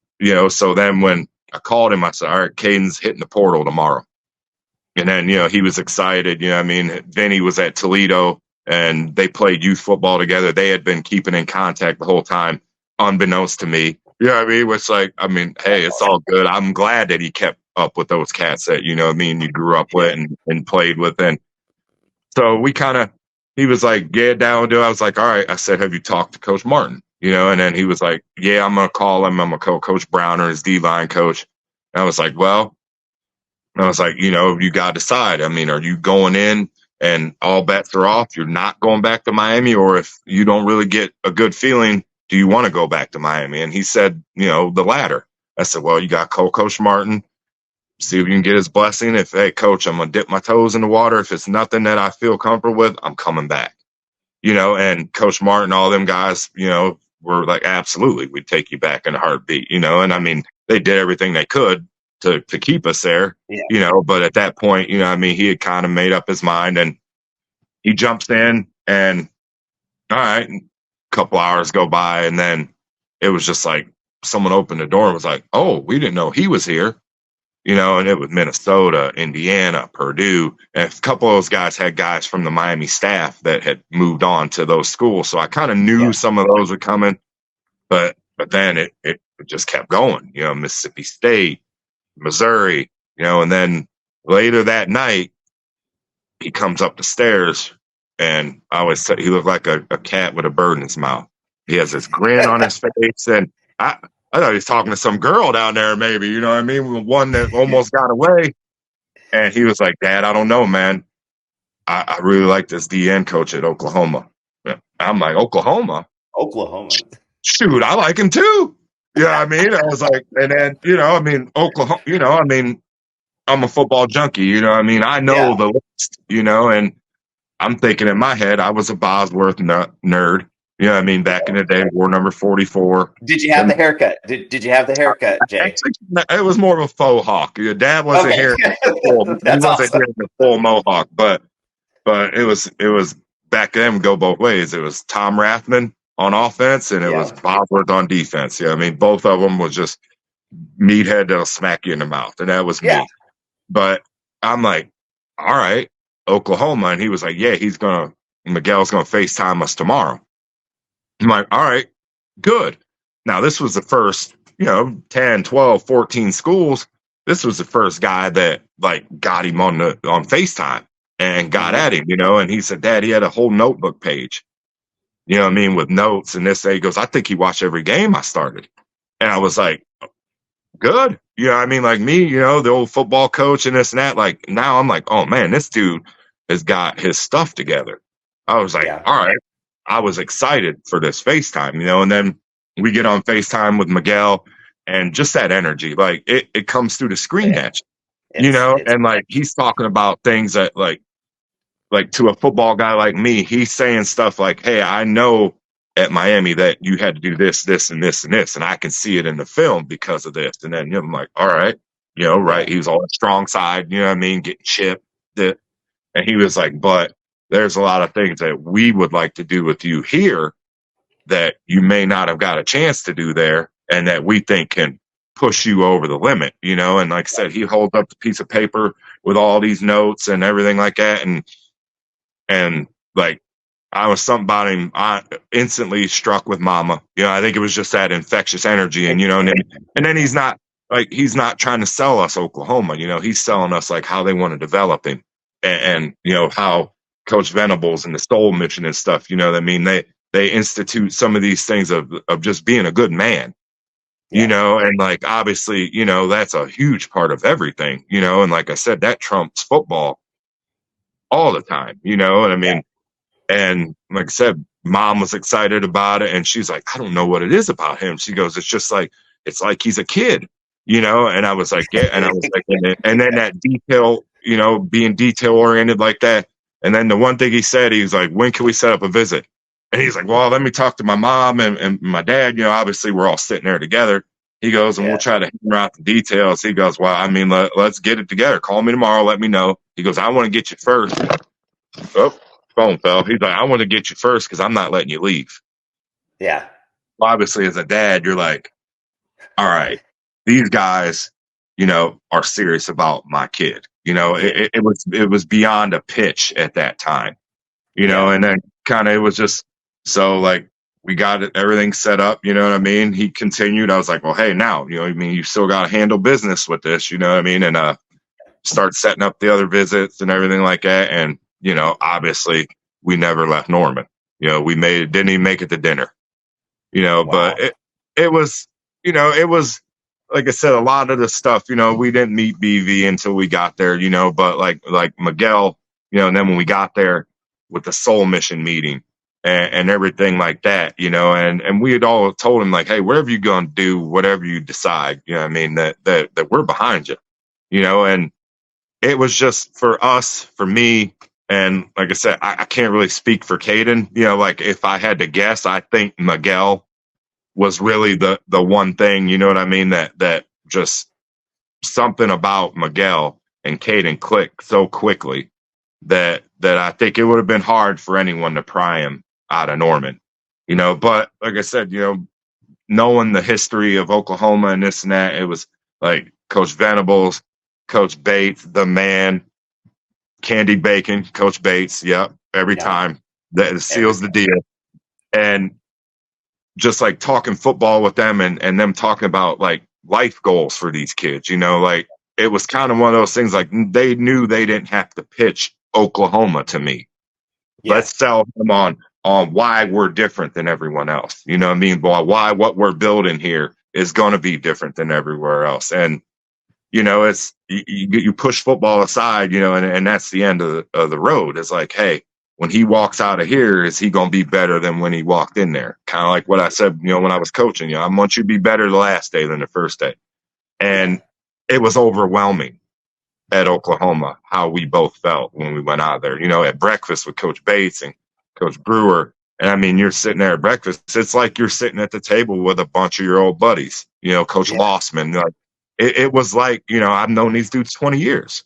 so then when I called him, I said, all right, Caiden's hitting the portal tomorrow. And then, he was excited. Vinny was at Toledo and they played youth football together. They had been keeping in contact the whole time, unbeknownst to me. You know what I mean? It's like, hey, it's all good. I'm glad that he kept up with those cats that, you grew up with and played with. And so he was like, yeah, down, dude. I was like, all right. I said, have you talked to Coach Martin? And then he was like, yeah, I'm going to call him. I'm going to call Coach Browner, his D-line coach. And I was like, well, you got to decide. Are you going in and all bets are off? You're not going back to Miami? Or if you don't really get a good feeling, do you want to go back to Miami? And he said, the latter. I said, well, you got Coach Martin. See if you can get his blessing. If, hey, Coach, I'm going to dip my toes in the water. If it's nothing that I feel comfortable with, I'm coming back. And Coach Martin, all them guys, were like, absolutely, we'd take you back in a heartbeat, and they did everything they could to keep us there, but at that point, he had kind of made up his mind and he jumps in and all right, a couple hours go by and then it was just like someone opened the door and was like, oh, we didn't know he was here, and it was Minnesota, Indiana, Purdue, and a couple of those guys had guys from the Miami staff that had moved on to those schools. So I kind of knew some of those were coming, but then it just kept going, Mississippi State, Missouri, and then later that night, he comes up the stairs and I always say he looked like a cat with a bird in his mouth. He has this grin on his face. And I thought he was talking to some girl down there, maybe, one that almost got away. And he was like, Dad, I don't know, man. I really like this DN coach at Oklahoma. I'm like, Oklahoma? Shoot, I like him too. Yeah, I was like, and then, Oklahoma, I'm a football junkie, you know what I mean? I know Yeah. the list, you know, and I'm thinking in my head, I was a Bosworth nerd. You know what I mean? Back in the day, war number 44. Did you have the haircut? Did you have the haircut, Jay? Actually, it was more of a faux hawk. Your dad wasn't Okay. here. He That's wasn't awesome. here in the full mohawk, but it was back then go both ways. It was Tom Rathman on offense and it was Yeah. Bosworth on defense. Yeah, I mean, both of them was just meathead that'll smack you in the mouth, and that was Yeah. me. But I'm like, all right, Oklahoma, and he was like, yeah, Miguel's gonna FaceTime us tomorrow. I'm like, all right, good. Now this was the first, 10, 12, 14 schools. This was the first guy that like got him on FaceTime and got Mhm. at him, and he said, Dad, he had a whole notebook page, you know what I mean, with notes and this. He goes, I think he watched every game I started. And I was like, good. You know what I mean? Like me, the old football coach and this and that. Like now I'm like, oh man, this dude has got his stuff together. I was like, Yeah. all right. I was excited for this FaceTime, and then we get on FaceTime with Miguel and just that energy, like it comes through the screen Yeah. at you, It's and like he's talking about things that like to a football guy like me, he's saying stuff like, hey, I know at Miami that you had to do this, this, and this, and this, and I can see it in the film because of this. And then I'm like, all right, right. yeah. He was on the strong side, you know what I mean, getting chipped. And he was like, but there's a lot of things that we would like to do with you here that you may not have got a chance to do there and that we think can push you over the limit, And like I said, he holds up the piece of paper with all these notes and everything like that. And like, I was something about him. I instantly struck with Mama. I think it was just that infectious energy, and then he's not trying to sell us Oklahoma. He's selling us like how they want to develop him, and how Coach Venables and the Soul Mission and stuff. You know what I mean? They institute some of these things of just being a good man. Yeah. And like obviously, that's a huge part of everything. And like I said, that trumps football all the time. And I Yeah. mean. And like I said, Mom was excited about it. And she's like, I don't know what it is about him. She goes, it's like he's a kid, And I was like, yeah. And I was like, and then that detail, being detail oriented like that. And then the one thing he said, he was like, when can we set up a visit? And he's like, well, let me talk to my mom and my dad. Obviously we're all sitting there together. He goes, and Yeah. we'll try to hammer out the details. He goes, well, I mean, let's get it together. Call me tomorrow. Let me know. He goes, I want to get you first. Oh, phone fell. He's like, I want to get you first because I'm not letting you leave. Yeah. Obviously, as a dad, you're like, all right, these guys, are serious about my kid. It was beyond a pitch at that time, Yeah. and then kind of it was just so like we got everything set up, you know what I mean? He continued. I was like, well, hey, now, I mean, you still got to handle business with this, you know what I mean? And start setting up the other visits and everything like that. And obviously we never left Norman. Didn't even make it to dinner. Wow. But it was, it was like I said, a lot of the stuff, we didn't meet BV until we got there, but like Miguel, and then when we got there with the Soul Mission meeting and everything like that, and we had all told him like, hey, whatever you're gonna do, whatever you decide, I mean, that we're behind you, and it was just for us, for me, and like I said, I can't really speak for Caiden. Like if I had to guess, I think Miguel was really the one thing, you know what I mean, that just something about Miguel and Caiden clicked so quickly that I think it would have been hard for anyone to pry him out of Norman. But like I said, knowing the history of Oklahoma and this and that, it was like Coach Venables, Coach Bates, the man, Candy Bacon, Coach Bates. Yep. Every time that seals the deal. And just like talking football with them and them talking about like life goals for these kids, like it was kind of one of those things like they knew they didn't have to pitch Oklahoma to me. Yeah. Let's sell them on why we're different than everyone else. You know what I mean? Why what we're building here is going to be different than everywhere else. And it's you push football aside, and that's the end of the road. It's like, hey, when he walks out of here, is he going to be better than when he walked in there? Kind of like what I said, when I was coaching. I want you to be better the last day than the first day. And it was overwhelming. at Oklahoma, how we both felt when we went out there, at breakfast with Coach Bates and Coach Brewer. And I mean, you're sitting there at breakfast. It's like you're sitting at the table with a bunch of your old buddies, Coach Yeah. Lossman. Like, it was like, I've known these dudes 20 years.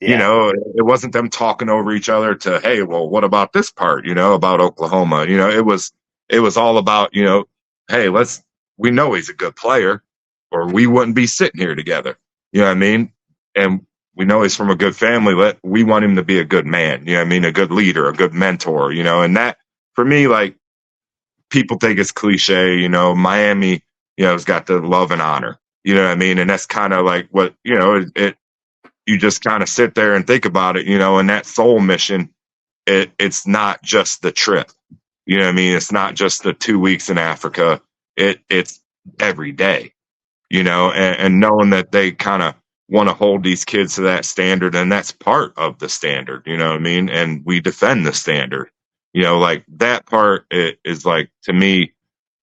Yeah. It wasn't them talking over each other to, hey, well, what about this part, about Oklahoma? It was all about, hey, we know he's a good player or we wouldn't be sitting here together. You know what I mean? And we know he's from a good family. We want him to be a good man. You know what I mean? A good leader, a good mentor, and that for me, like, people think it's cliche, Miami, has got the love and honor, you know what I mean? And that's kind of like what, you just kind of sit there and think about it, and that soul mission, it's not just the trip. You know what I mean? It's not just the 2 weeks in Africa. It's every day, and knowing that they kind of want to hold these kids to that standard, and that's part of the standard, you know what I mean? And we defend the standard, like that part is like, to me,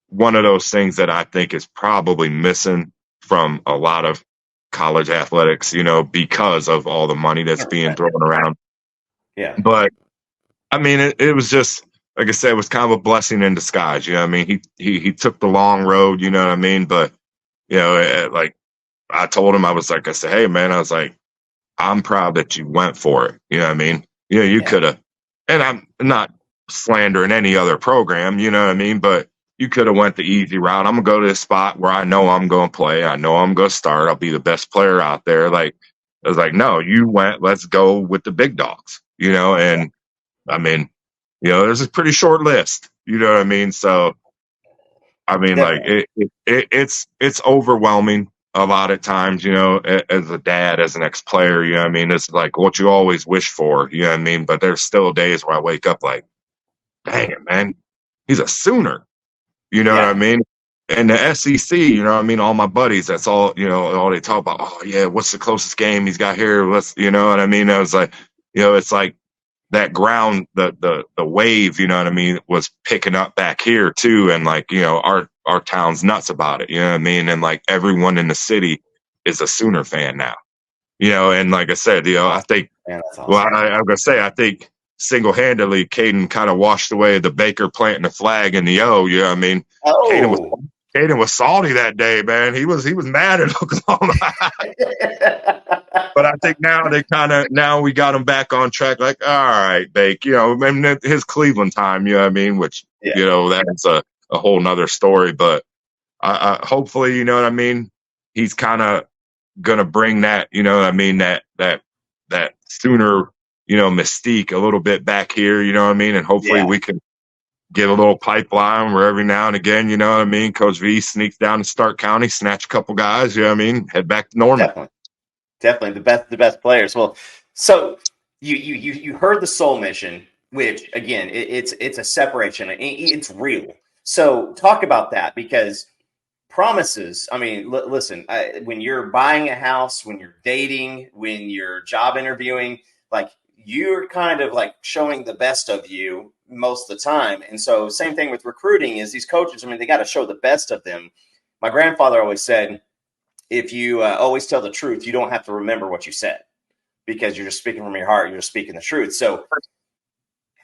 one of those things that I think is probably missing from a lot of college athletics, because of all the money that's being thrown around. Yeah. But I mean, it was just, like I said, it was kind of a blessing in disguise. You know what I mean? He took the long road, you know what I mean? But, like I told him, I said, hey man, I was like, I'm proud that you went for it. You know what I mean? You could have, and I'm not slandering any other program, you know what I mean? But you could have went the easy route. I'm going to go to this spot where I know I'm going to play. I know I'm going to start. I'll be the best player out there. Like, I was like, no, you went, let's go with the big dogs, and I mean, there's a pretty short list, you know what I mean? So, I mean, like it's overwhelming a lot of times, as a dad, as an ex-player, you know what I mean? It's like what you always wish for, you know what I mean? But there's still days where I wake up like, dang it, man, he's a Sooner. You know what I mean? And the SEC, you know what I mean? All my buddies, that's all, all they talk about. Oh, yeah, what's the closest game he's got here? You know what I mean? I was like, it's like that ground, the wave, you know what I mean, was picking up back here too. And like, our town's nuts about it, you know what I mean? And like everyone in the city is a Sooner fan now, and like I said, I think, Awesome. well, I'm going to say, I think single-handedly, Caiden kind of washed away the Baker planting the flag in the O. You know what I mean? Oh. Caiden was salty that day, man. He was mad at Oklahoma. But I think now we got him back on track. Like, all right, Bake, and his Cleveland time, you know what I mean? Which, that's a whole nother story. But hopefully, you know what I mean? He's kind of going to bring that, you know what I mean? That Sooner, mystique a little bit back here, you know what I mean? And hopefully we can get a little pipeline where every now and again, you know what I mean? Coach V sneaks down to Stark County, snatch a couple guys, you know what I mean? Head back to Norman. Definitely the best players. Well, so you heard the soul mission, which again, it's a separation. It's real. So talk about that, because promises. I mean, listen, when you're buying a house, when you're dating, when you're job interviewing, like, you're kind of like showing the best of you most of the time. And so same thing with recruiting is these coaches, I mean, they got to show the best of them. My grandfather always said, if you always tell the truth, you don't have to remember what you said, because you're just speaking from your heart. You're just speaking the truth. So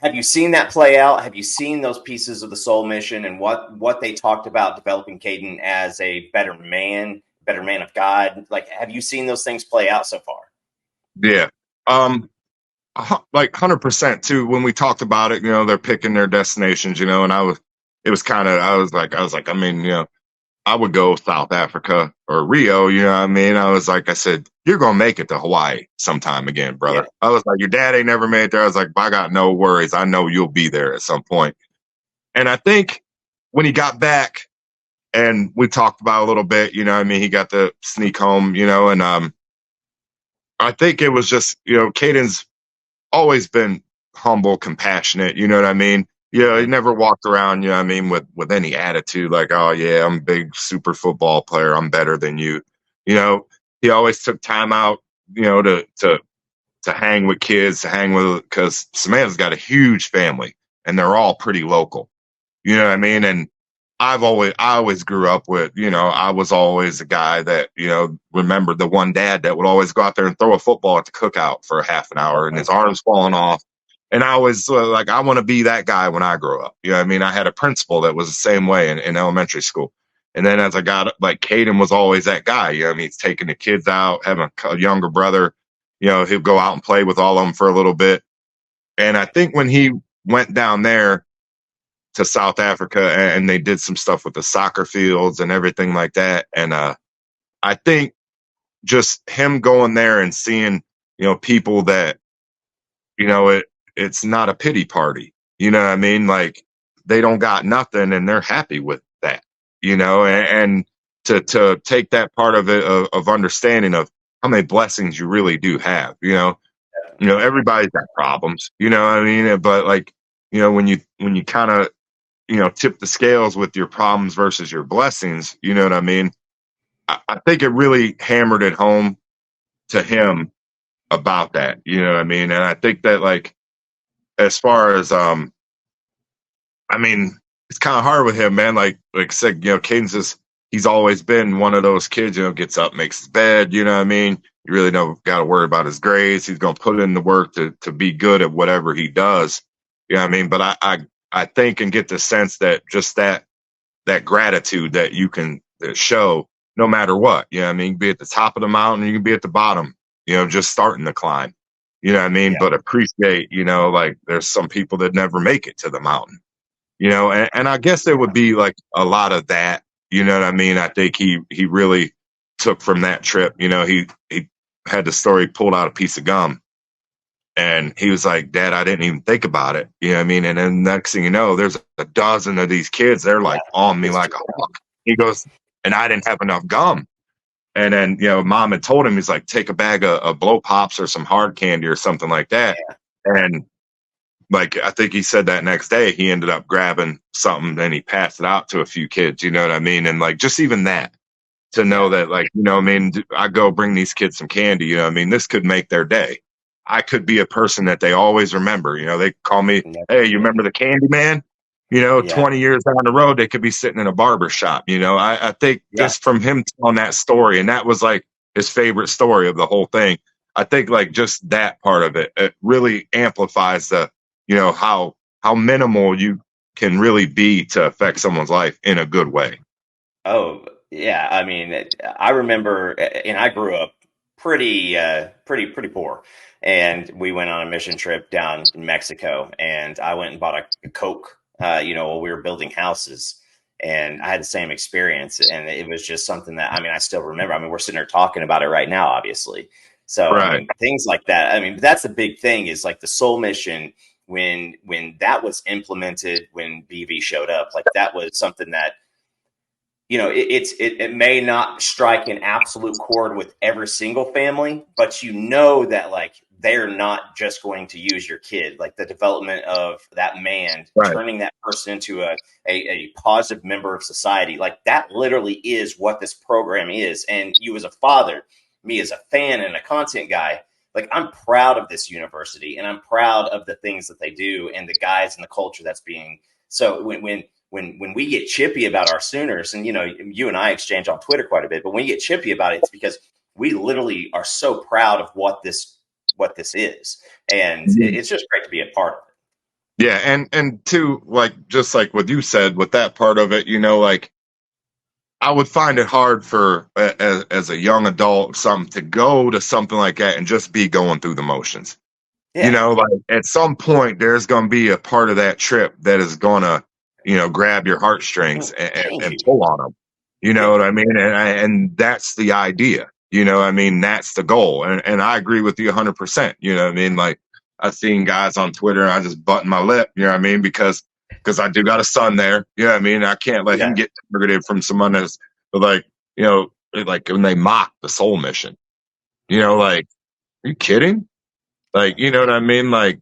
have you seen that play out? Have you seen those pieces of the soul mission and what they talked about developing Caiden as a better man of God? Like, have you seen those things play out so far? Yeah. Like 100% too. When we talked about it, they're picking their destinations, and I was like, I mean, I would go South Africa or Rio, you know what I mean? I said, you're going to make it to Hawaii sometime again, brother. Yeah. I was like, your dad ain't never made it there. I was like, I got no worries. I know you'll be there at some point. And I think when he got back and we talked about a little bit, you know what I mean? He got to sneak home, and I think it was just, Caiden's always been humble, compassionate, you know what I mean? He never walked around, you know what I mean, with any attitude like, oh yeah, I'm a big super football player, I'm better than you. He always took time out, to hang with kids, because Samantha's got a huge family and they're all pretty local. You know what I mean? And I always grew up with, I was always the guy that, remembered the one dad that would always go out there and throw a football at the cookout for a half an hour and his arms falling off. And I was like, I want to be that guy when I grow up. You know what I mean? I had a principal that was the same way in elementary school. And then as I got like Caiden was always that guy, you know what I mean? He's taking the kids out, having a younger brother, he'll go out and play with all of them for a little bit. And I think when he went down there to South Africa and they did some stuff with the soccer fields and everything like that. And I think just him going there and seeing, people that, it's not a pity party. You know what I mean? Like they don't got nothing and they're happy with that, and to take that part of it of understanding of how many blessings you really do have, everybody's got problems, you know what I mean? But like, when you kind of, tip the scales with your problems versus your blessings, you know what I mean? I think it really hammered it home to him about that, you know what I mean? And I think that like, as far as, I mean, it's kind of hard with him, man. Like I said, Caiden's just, he's always been one of those kids, gets up, makes his bed, you know what I mean? You really don't got to worry about his grades. He's going to put in the work to be good at whatever he does. You know what I mean? But I think and get the sense that just that gratitude that you can show no matter what, you know what I mean? Be at the top of the mountain, you can be at the bottom, just starting to climb, you know what I mean? Yeah. But appreciate, like there's some people that never make it to the mountain, and I guess there would be like a lot of that, you know what I mean? I think he really took from that trip, he had the story, pulled out a piece of gum. And he was like, Dad, I didn't even think about it. You know what I mean? And then next thing you know, there's a dozen of these kids. They're like on me like a hawk. He goes, and I didn't have enough gum. And then, Mom had told him, he's like, take a bag of blow pops or some hard candy or something like that. Yeah. And like, I think he said that next day, he ended up grabbing something and he passed it out to a few kids. You know what I mean? And like, just even that to know that like, I mean, I go bring these kids some candy, you know what I mean? This could make their day. I could be a person that they always remember. They call me, hey, you remember the Candy Man? 20 years down the road, they could be sitting in a barber shop. I think just from him telling that story, and that was like his favorite story of the whole thing. I think like just that part of it, it really amplifies the, how minimal you can really be to affect someone's life in a good way. Oh, yeah. I mean, I remember, and I grew up pretty poor. And we went on a mission trip down in Mexico, and I went and bought a Coke, while we were building houses. And I had the same experience. And it was just something that, I mean, I still remember. I mean, we're sitting there talking about it right now, obviously. So Right. I mean, things like that. I mean, that's the big thing is like the soul mission when that was implemented, when BV showed up, like that was something that, it may not strike an absolute chord with every single family, but that like they're not just going to use your kid. Like the development of that man, Right. turning that person into a positive member of society, like that literally is what this program is. And you as a father, me as a fan and a content guy, like I'm proud of this university and I'm proud of the things that they do and the guys and the culture that's being. So when we get chippy about our Sooners, and you and I exchange on Twitter quite a bit, but when we get chippy about it, it's because we literally are so proud of what this is, and it's just great to be a part of it. Yeah, and too, like just like what you said with that part of it, like I would find it hard for as a young adult something to go to something like that and just be going through the motions. Yeah. Like at some point there's going to be a part of that trip that is going to grab your heartstrings and pull on them. You know what I mean? And that's the idea. I mean, that's the goal. And I agree with you 100%. You know what I mean? Like I've seen guys on Twitter and I just button my lip, you know what I mean? Because I do got a son there. You know what I mean? I can't let him get targeted from someone that's like, like when they mock the soul mission, like, are you kidding? Like, you know what I mean? Like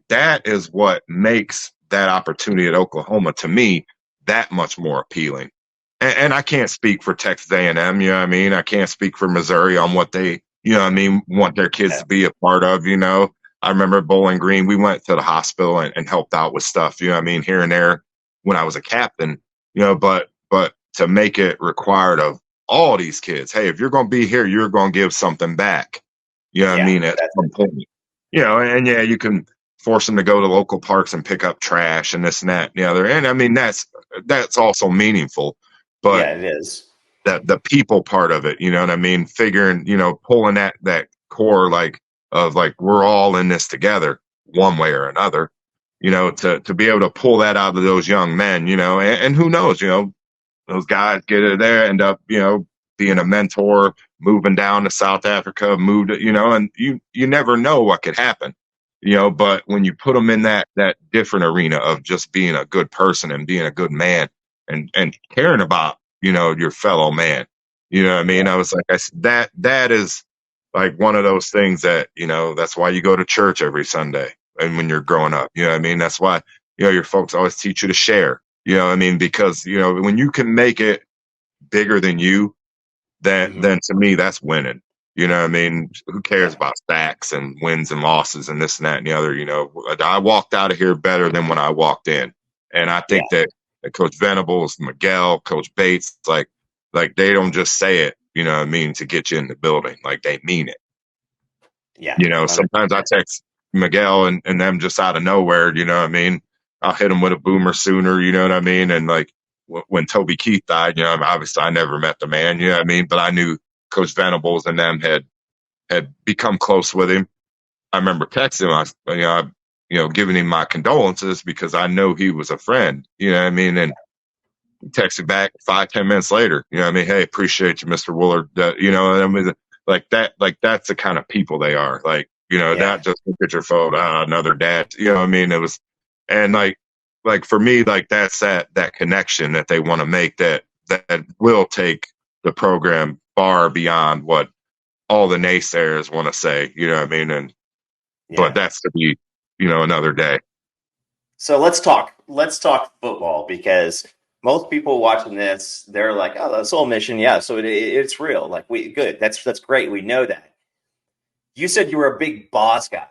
that is what makes that opportunity at Oklahoma to me that much more appealing. And I can't speak for Texas A&M, you know what I mean? I can't speak for Missouri on what they, you know what I mean, want their kids to be a part of, I remember Bowling Green, we went to the hospital and helped out with stuff, you know what I mean, here and there when I was a captain. but to make it required of all these kids, hey, if you're going to be here, you're going to give something back. You know what I Yeah, mean? At that's some point, and yeah, you can force them to go to local parks and pick up trash and this and that and the other. And I mean, that's also meaningful, but yeah, it is. the people part of it, you know what I mean? Figuring, pulling that core, like, of like, we're all in this together one way or another, to be able to pull that out of those young men, and who knows, those guys get it there, end up, being a mentor, moving down to South Africa, and you never know what could happen, but when you put them in that different arena of just being a good person and being a good man and caring about, your fellow man, you know what I mean? Yeah, I was like, that is like one of those things that, that's why you go to church every Sunday. And when you're growing up, you know what I mean? That's why, your folks always teach you to share, what I mean? Because, when you can make it bigger than you, hmm then to me, that's winning. You know what I mean? Who cares yeah, about stats and wins and losses and this and that and the other? I walked out of here better than when I walked in. And I yeah, think that Coach Venables, Miguel, Coach Bates, like they don't just say it, you know what I mean, to get you in the building. Like they mean it. yeah, 100. Sometimes I text Miguel and them just out of nowhere, you know what I mean? I'll hit him with a boomer sooner, you know what I mean? And like when Toby Keith died, obviously I never met the man, you know what I mean? But I knew Coach Venables and them had become close with him. I remember texting him, giving him my condolences because I know he was a friend, you know what I mean? And he texted back 5-10 minutes later, you know what I mean? Hey, appreciate you, Mr. Woullard. I mean, like that's the kind of people they are. Like, Yeah, not just look at your phone, another dad. You know what I mean? It was, and like for me, like that's that connection that they want to make that will take the program far beyond what all the naysayers want to say. You know what I mean? But yeah. that's to be, another day. So let's talk football because most people watching this, they're like, oh, that's Soul Mission, yeah. So it's real. Like we good. That's great. We know that. You said you were a big boss guy,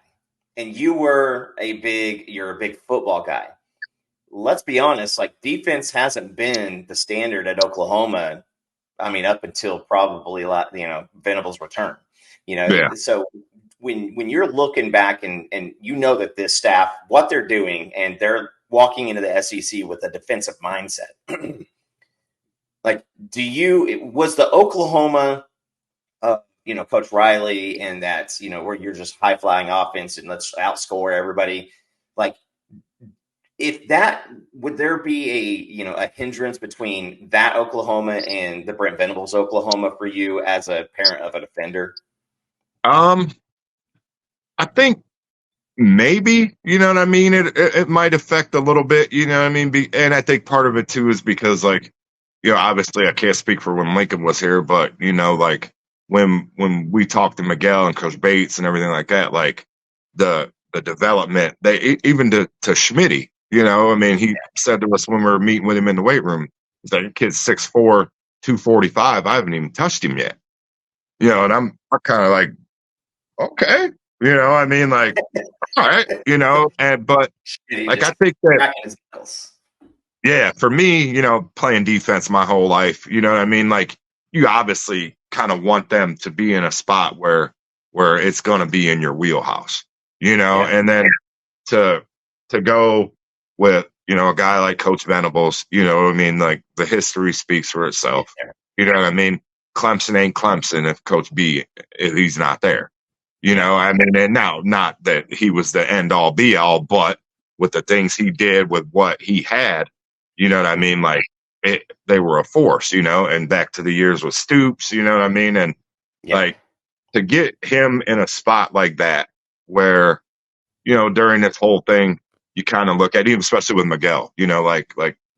and you're a big football guy. Let's be honest, like defense hasn't been the standard at Oklahoma. I mean, up until probably Venables' return. Yeah. So when you're looking back and you know that this staff, what they're doing, and they're walking into the SEC with a defensive mindset. Like, was the Oklahoma, Coach Riley, and that's where you're just high flying offense and let's outscore everybody. Like, if that would there be a hindrance between that Oklahoma and the Brent Venables Oklahoma for you as a parent of a defender? Um, I think maybe, you know what I mean? It might affect a little bit, you know what I mean? And I think part of it too is because like, obviously I can't speak for when Lincoln was here, but like when we talked to Miguel and Coach Bates and everything like that, like the development, even to Schmitty, I mean, he said to us when we were meeting with him in the weight room, he's like, kid's 6'4", 245. I haven't even touched him yet. And I'm kind of like, okay, I mean, like, all right, but He like I just think that, cracking his knuckles. yeah, for me, playing defense my whole life, you know what I mean? Like you obviously kind of want them to be in a spot where it's going to be in your wheelhouse, Yeah, and then to go with, a guy like Coach Venables, what I mean? Like the history speaks for itself. yeah, You know what I mean? Clemson ain't Clemson if Coach B, if he's not there. yeah, I mean, and now not that he was the end all be all, but with the things he did with what he had, you know what I mean? Like they were a force, and back to the years with Stoops, you know what I mean? And yeah, like to get him in a spot like that where, during this whole thing, you kind of look at him, especially with Miguel, like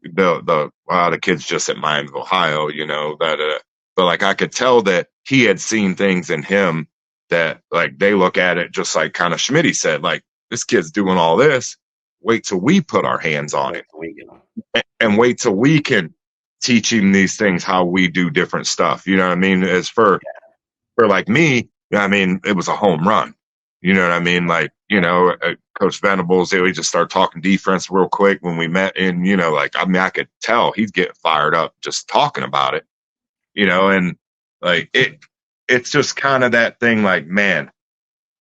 the kid's just at Miami, Ohio, but like I could tell that he had seen things in him that like they look at it just like kind of Schmitty said, like this kid's doing all this. Wait till we put our hands on wait it till we get him. and wait till we can teach him these things, how we do different stuff. You know what I mean? As for like me, I mean, it was a home run. You know what I mean? Like, Coach Venables, we just started talking defense real quick when we met. And, like, I mean, I could tell he's getting fired up just talking about it, and like it's just kind of that thing like, man,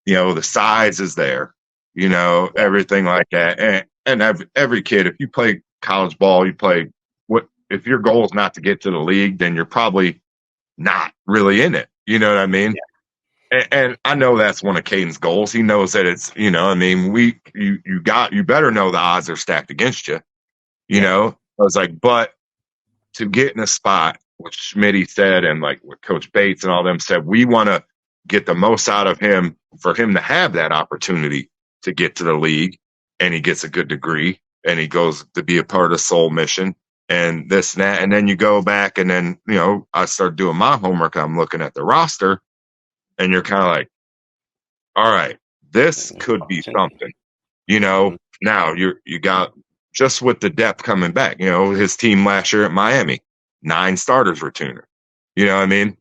the size is there, everything like that. And every kid, if you play college ball, if your goal is not to get to the league, then you're probably not really in it. You know what I mean? Yeah. And I know that's one of Caiden's goals. He knows that it's, I mean, you better know the odds are stacked against you. I was like, but to get in a spot, which Schmitty said, and like what Coach Bates and all them said, we want to get the most out of him for him to have that opportunity to get to the league, and he gets a good degree, and he goes to be a part of Soul Mission and this and that. And then you go back, and then, I start doing my homework. I'm looking at the roster, and you're kind of like, all right, this could be something, now you got, just with the depth coming back, his team last year at Miami, 9 starters returning. You know what I mean?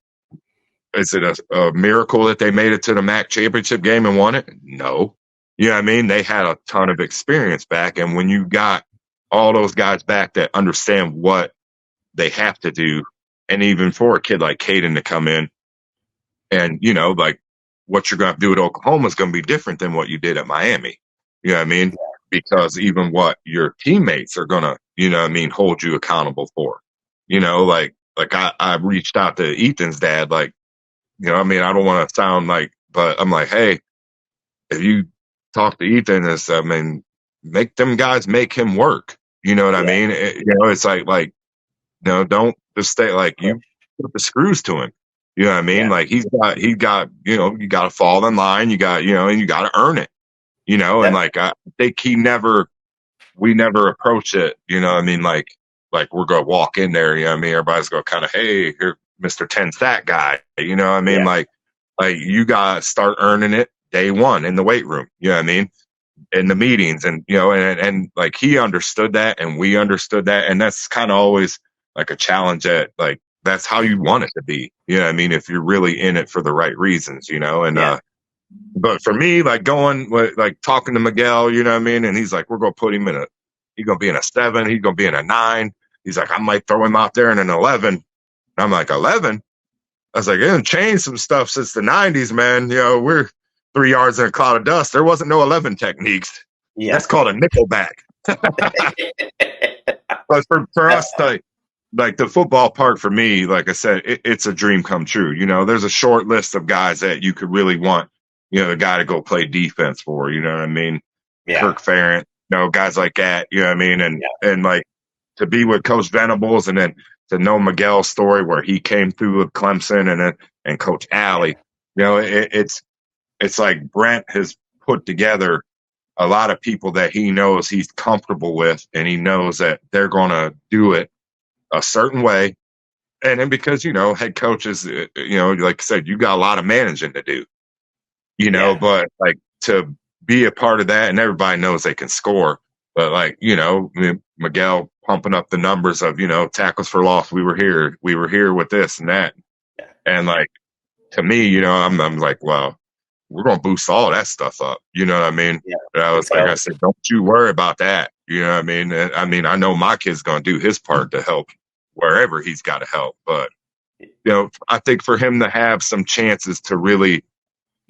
Is it a miracle that they made it to the MAC championship game and won it? No. You know what I mean? They had a ton of experience back. And when you got all those guys back that understand what they have to do, and even for a kid like Caiden to come in and, like what you're going to do at Oklahoma is going to be different than what you did at Miami. You know what I mean? Because even what your teammates are going to, hold you accountable for. Like I reached out to Ethan's dad, like, I don't want to sound like, but I'm like, hey, if you talk to Ethan, make them guys make him work. You know what I mean? It's like, don't just stay like you put the screws to him. You know what I mean? Like he got, you got to fall in line. You got, and you got to earn it. And like I think we never approach it. Like we're gonna walk in there. Everybody's gonna kind of, hey, here, Mr. 10 sack guy. Like you gotta start earning it day one in the weight room. In the meetings, and and like he understood that, and we understood that, and that's kind of always like a challenge that like that's how you want it to be. If you're really in it for the right reasons, but for me, like going, like talking to Miguel, and he's like, we're going to put him he's going to be in a 7. He's going to be in a 9. He's like, I might throw him out there in an 11. And I'm like, 11? I was like, it done changed some stuff since the 90s, man. We're 3 yards in a cloud of dust. There wasn't no 11 techniques. Yeah. That's called a nickelback. But for us, like the football part for me, like I said, it's a dream come true. There's a short list of guys that you could really want, the guy to go play defense for, you know what I mean? Yeah. Kirk Ferentz, guys like that, you know what I mean? And like to be with Coach Venables, and then to know Miguel's story where he came through with Clemson, and Coach Alley, it's like Brent has put together a lot of people that he knows he's comfortable with, and he knows that they're going to do it a certain way. And then because, head coaches, like I said, you got a lot of managing to do. But like to be a part of that, and everybody knows they can score, but like, Miguel pumping up the numbers of, tackles for loss. We were here with this and that. Yeah. And like, to me, I'm like, well, we're going to boost all that stuff up. You know what I mean? Yeah. But I said, don't you worry about that. You know what I mean? I know my kid's going to do his part to help wherever he's got to help. But, I think for him to have some chances to really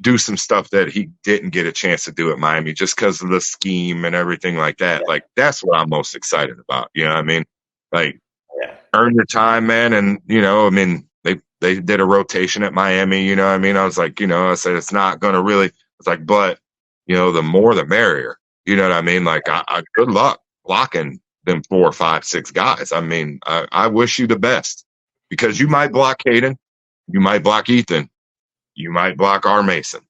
do some stuff that he didn't get a chance to do at Miami just because of the scheme and everything like that. Yeah. Like, that's what I'm most excited about. You know what I mean? Like, earn your time, man. And, they did a rotation at Miami. You know what I mean? I was like, I said, it's not going to really, it's like, but, the more the merrier. You know what I mean? Like, I good luck blocking them 4, 5, 6 guys. I wish you the best, because you might block Caiden, you might block Ethan, you might block R. Mason,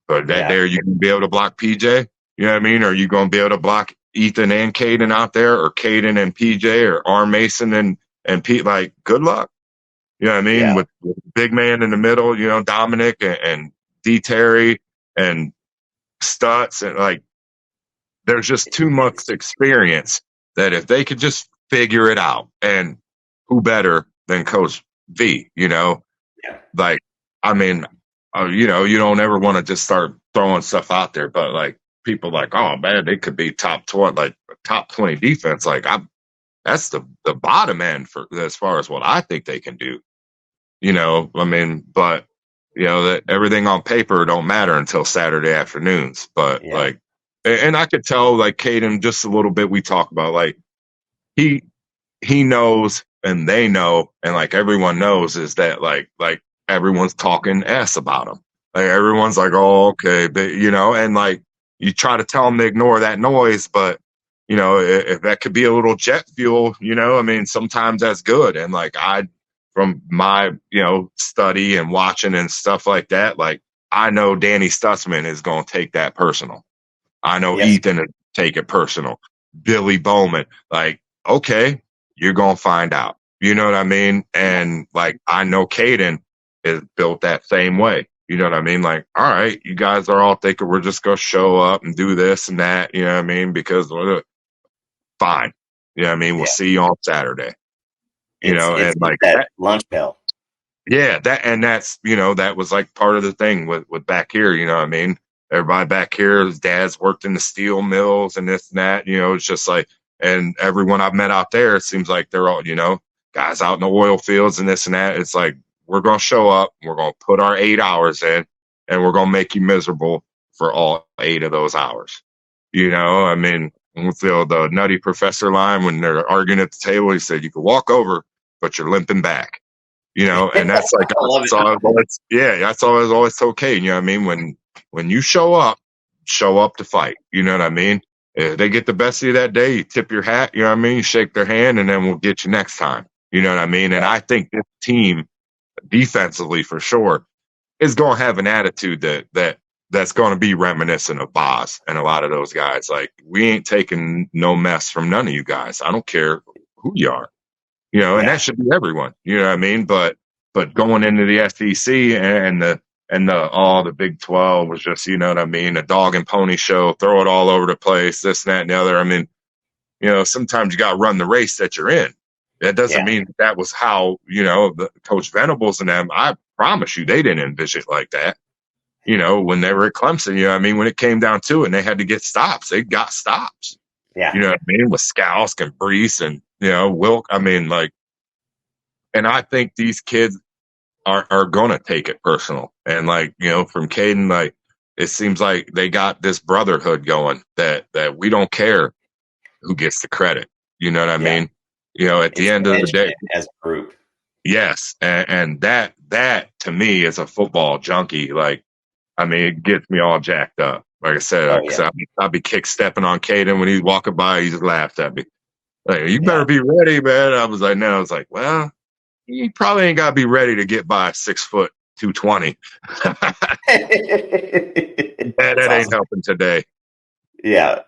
but there you can be able to block PJ. You know what I mean? Or you going to be able to block Ethan and Caiden out there, or Caiden and PJ, or R. Mason and Pete? Like, good luck. You know what I mean? With big man in the middle, Dominic and D. Terry and Stutz, and like, there's just too much experience that if they could just figure it out, and who better than Coach V, Like, you don't ever want to just start throwing stuff out there, but like, people like, oh man, they could be top 20, like top 20 defense. Like that's the bottom end for as far as what I think they can do. I mean, but that everything on paper don't matter until Saturday afternoons. But Yeah. like, and I could tell like Caiden just a little bit. We talk about like he knows and they know and like everyone knows is that like everyone's talking S about him. Like everyone's like, oh, okay, but and like you try to tell them to ignore that noise, but if that could be a little jet fuel, I mean, sometimes that's good. And like from my study and watching and stuff like that, like I know Danny Stutzman is going to take that personal. I know Yes. Ethan will take it personal. Billy Bowman, like, okay, you're going to find out. You know what I mean? And like, I know Caiden is built that same way. You know what I mean? Like, all right, you guys are all thinking we're just going to show up and do this and that. You know what I mean? Because fine. You know what I mean? We'll see you on Saturday. It's And like that lunch bell. yeah, that's that was like part of the thing with back here, you know what I mean? Everybody back here, his dad's worked in the steel mills and this and that, it's just like, and everyone I've met out there, it seems like they're all, guys out in the oil fields and this and that. It's like, we're going to show up, we're going to put our 8 hours in, and we're going to make you miserable for all 8 of those hours. I mean, with the nutty professor line, when they're arguing at the table, he said, you can walk over, but you're limping back. And that's like, that's all I was always told Kate. You know what I mean? When you show up to fight. You know what I mean? If they get the best of you that day, you tip your hat, you know what I mean? You shake their hand, and then we'll get you next time. You know what I mean? And I think this team, defensively for sure, is going to have an attitude that's going to be reminiscent of Boz and a lot of those guys. Like, we ain't taking no mess from none of you guys. I don't care who you are. And that should be everyone, you know what I mean? But going into the SEC and the Big 12 was just, you know what I mean? A dog and pony show, throw it all over the place, this and that and the other. I mean, sometimes you got to run the race that you're in. That doesn't mean that was how, the Coach Venables and them, I promise you, they didn't envision it like that. When they were at Clemson, you know what I mean? When it came down to it and they had to get stops, they got stops. Yeah. You know what I mean? With Skowsk and Brees and, Wilk. I mean, like, and I think these kids are going to take it personal. And like, from Caiden, like, it seems like they got this brotherhood going that we don't care who gets the credit. You know what I mean? At the end of the day, as a group. Yes. And that to me as a football junkie, like, I mean, it gets me all jacked up. Like I said, I'd be kick stepping on Caiden when he's walking by. He just laughs at me. Like, you better be ready, man. I was like, no. I was like, well, you probably ain't got to be ready to get by 6 foot 220. That awesome. Ain't helping today. Yeah.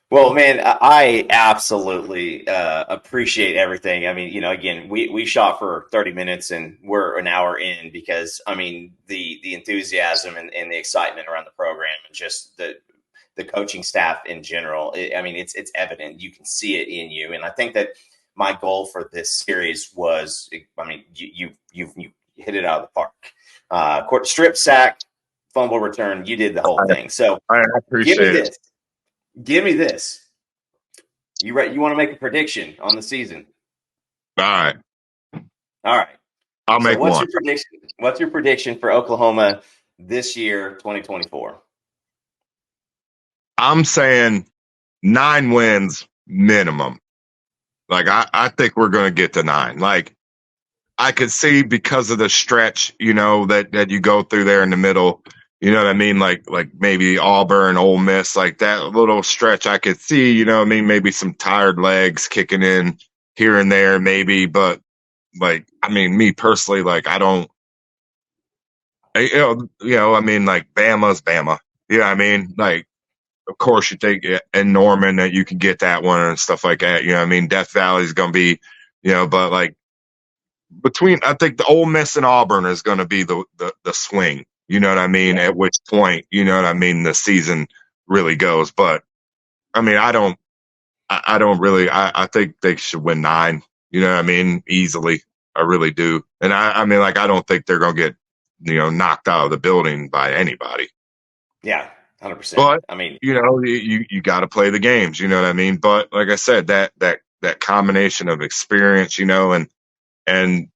Well, man, I absolutely appreciate everything. I mean, again, we shot for 30 minutes and we're an hour in because, I mean, the enthusiasm and the excitement around the program and just the coaching staff in general. I mean, it's evident. You can see it in you. And I think that my goal for this series was, I mean, you hit it out of the park. Strip sack, fumble return. You did the whole thing. So I appreciate it. Give me this. You want to make a prediction on the season? All right. I'll make what's one. Your prediction? What's your prediction for Oklahoma this year, 2024? I'm saying 9 wins minimum. Like, I think we're going to get to 9. Like, I could see because of the stretch, that you go through there in the middle. You know what I mean? Like maybe Auburn, Ole Miss, like that little stretch I could see, you know what I mean? Maybe some tired legs kicking in here and there, maybe. But, like, I mean, me personally, like, I don't, I mean, like, Bama's Bama. You know what I mean? Like, of course you think in Norman that you can get that one and stuff like that. You know what I mean? Death Valley is going to be, but like I think the Ole Miss and Auburn is going to be the swing. You know what I mean? At which point, you know what I mean, the season really goes. But I mean, I don't really, I think they should win 9, you know what I mean? Easily. I really do. And I mean, like, I don't think they're going to get, knocked out of the building by anybody. Yeah. 100%. But I mean, you got to play the games. You know what I mean? But like I said, that combination of experience, and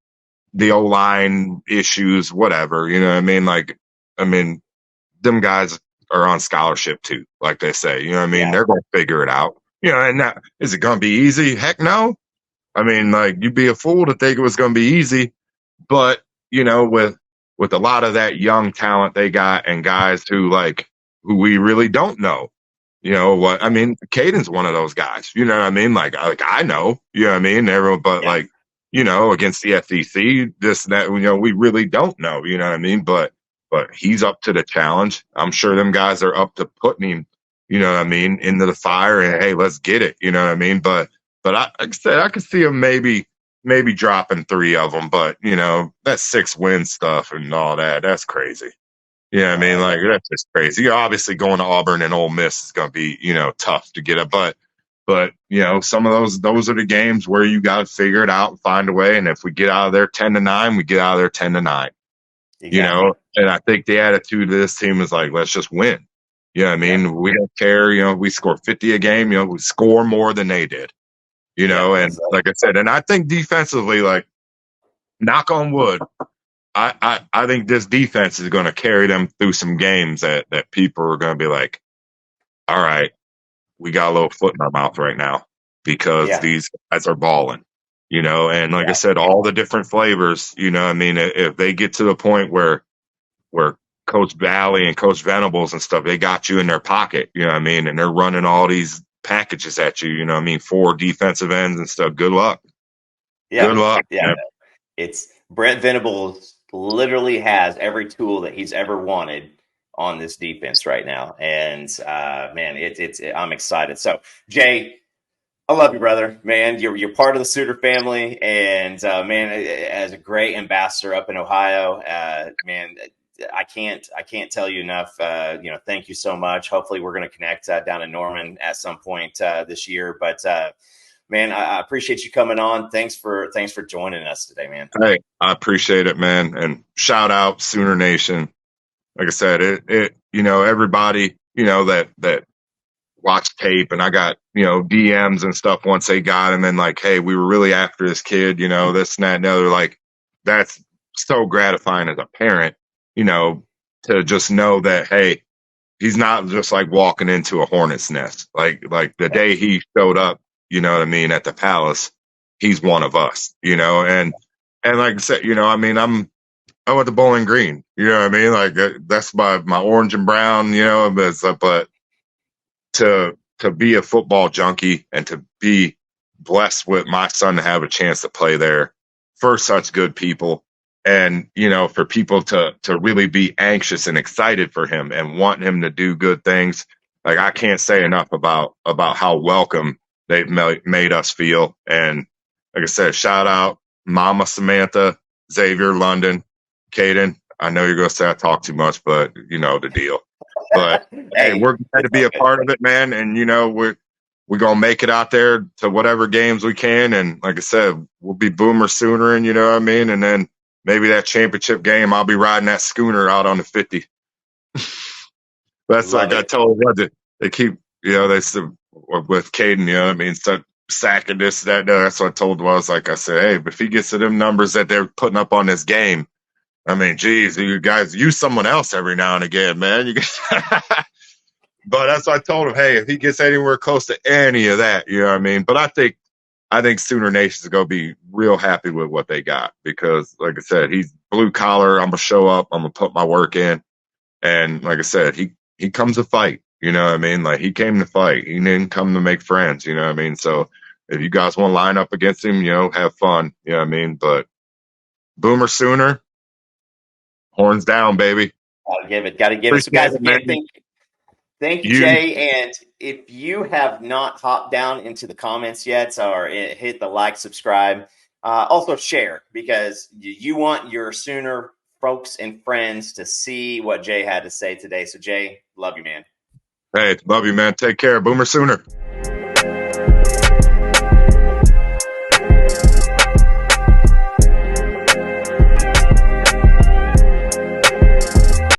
the O line issues, whatever. You know what I mean? Like, I mean, them guys are on scholarship too, like they say. You know what I mean? yeah, They're going to figure it out. And that, is it going to be easy? Heck no. I mean, like, you'd be a fool to think it was going to be easy. But with a lot of that young talent they got and guys who we really don't know. What I mean, Caiden's one of those guys. You know what I mean? Like I know, you know what I mean? Everyone, but yeah, against the SEC, this and that, we really don't know, you know what I mean? But he's up to the challenge. I'm sure them guys are up to putting him, you know what I mean, into the fire and hey, let's get it, you know what I mean? But like I said, I could see him maybe dropping 3 of them, but that 6-win stuff and all that, that's crazy. Yeah, I mean, yeah, like that's just crazy. Obviously, going to Auburn and Ole Miss is going to be, tough to get it. But some of those are the games where you got to figure it out and find a way. And if we get out of there 10-9, we get out of there 10-9. exactly. And I think the attitude of this team is like, let's just win. I Yeah, mean, we don't care. We score 50 a game. We score more than they did. yeah, And like I said, and I think defensively, like knock on wood, I think this defense is going to carry them through some games that people are going to be like, all right, we got a little foot in our mouth right now because yeah, these guys are balling, and like I yeah, said, all the different flavors, I mean, if they get to the point where Coach Valley and Coach Venables and stuff, they got you in their pocket, you know what I mean? And they're running all these packages at you, you know what I mean? 4 defensive ends and stuff. Good luck. yeah, Good luck. yeah. Man. It's Brent Venables literally has every tool that he's ever wanted on this defense right now, and man, I'm excited. So, Jay, I love you, brother. Man, you're part of the Suter family, and man, as a great ambassador up in Ohio, man, I can't tell you enough. Thank you so much. Hopefully, we're going to connect down in Norman at some point this year. But man, I appreciate you coming on. Thanks for joining us today, man. Hey, I appreciate it, man. And shout out Sooner Nation. Like I said, everybody, that watched tape and I got, DMs and stuff once they got him and like, hey, we were really after this kid, this and that and the other. Like, that's so gratifying as a parent, to just know that, hey, he's not just like walking into a hornet's nest. Like the day he showed up, you know what I mean, at the Palace, he's one of us, and like I said, I mean, I went to Bowling Green, you know what I mean? Like that's my orange and brown, but to be a football junkie and to be blessed with my son to have a chance to play there for such good people and for people to really be anxious and excited for him and want him to do good things, like I can't say enough about how welcome they've made us feel. And like I said, shout out Mama Samantha, Xavier, London, Caiden. I know you're gonna say I talk too much, but you know the deal. But hey, Hey, we're glad to it's be all a good. part of it, man. And we're gonna make it out there to whatever games we can. And like I said, we'll be Boomer Sooner, and you know what I mean. And then maybe that championship game, I'll be riding that schooner out on the 50. That's Love like I it. told them. They keep, they still with Caiden, you know what I mean. Start sacking this, that, that. That's what I told them. I said, hey, if he gets to them numbers that they're putting up on this game, I mean, geez, you guys use someone else every now and again, man. But that's what I told him. Hey, if he gets anywhere close to any of that, you know what I mean. But I think Sooner Nation's gonna be real happy with what they got because, like I said, he's blue collar. I'm gonna show up. I'm gonna put my work in, and like I said, he comes to fight. You know what I mean? Like he came to fight. He didn't come to make friends. You know what I mean? So if you guys want to line up against him, have fun. You know what I mean? But Boomer Sooner, horns down, baby. Gotta give it. Gotta give it. So, Appreciate guys, it, man. again, thank you, You, Jay. And if you have not hopped down into the comments yet or hit the like, subscribe, also share because you want your Sooner folks and friends to see what Jay had to say today. So, Jay, love you, man. hey, love you, man. Take care. Boomer Sooner.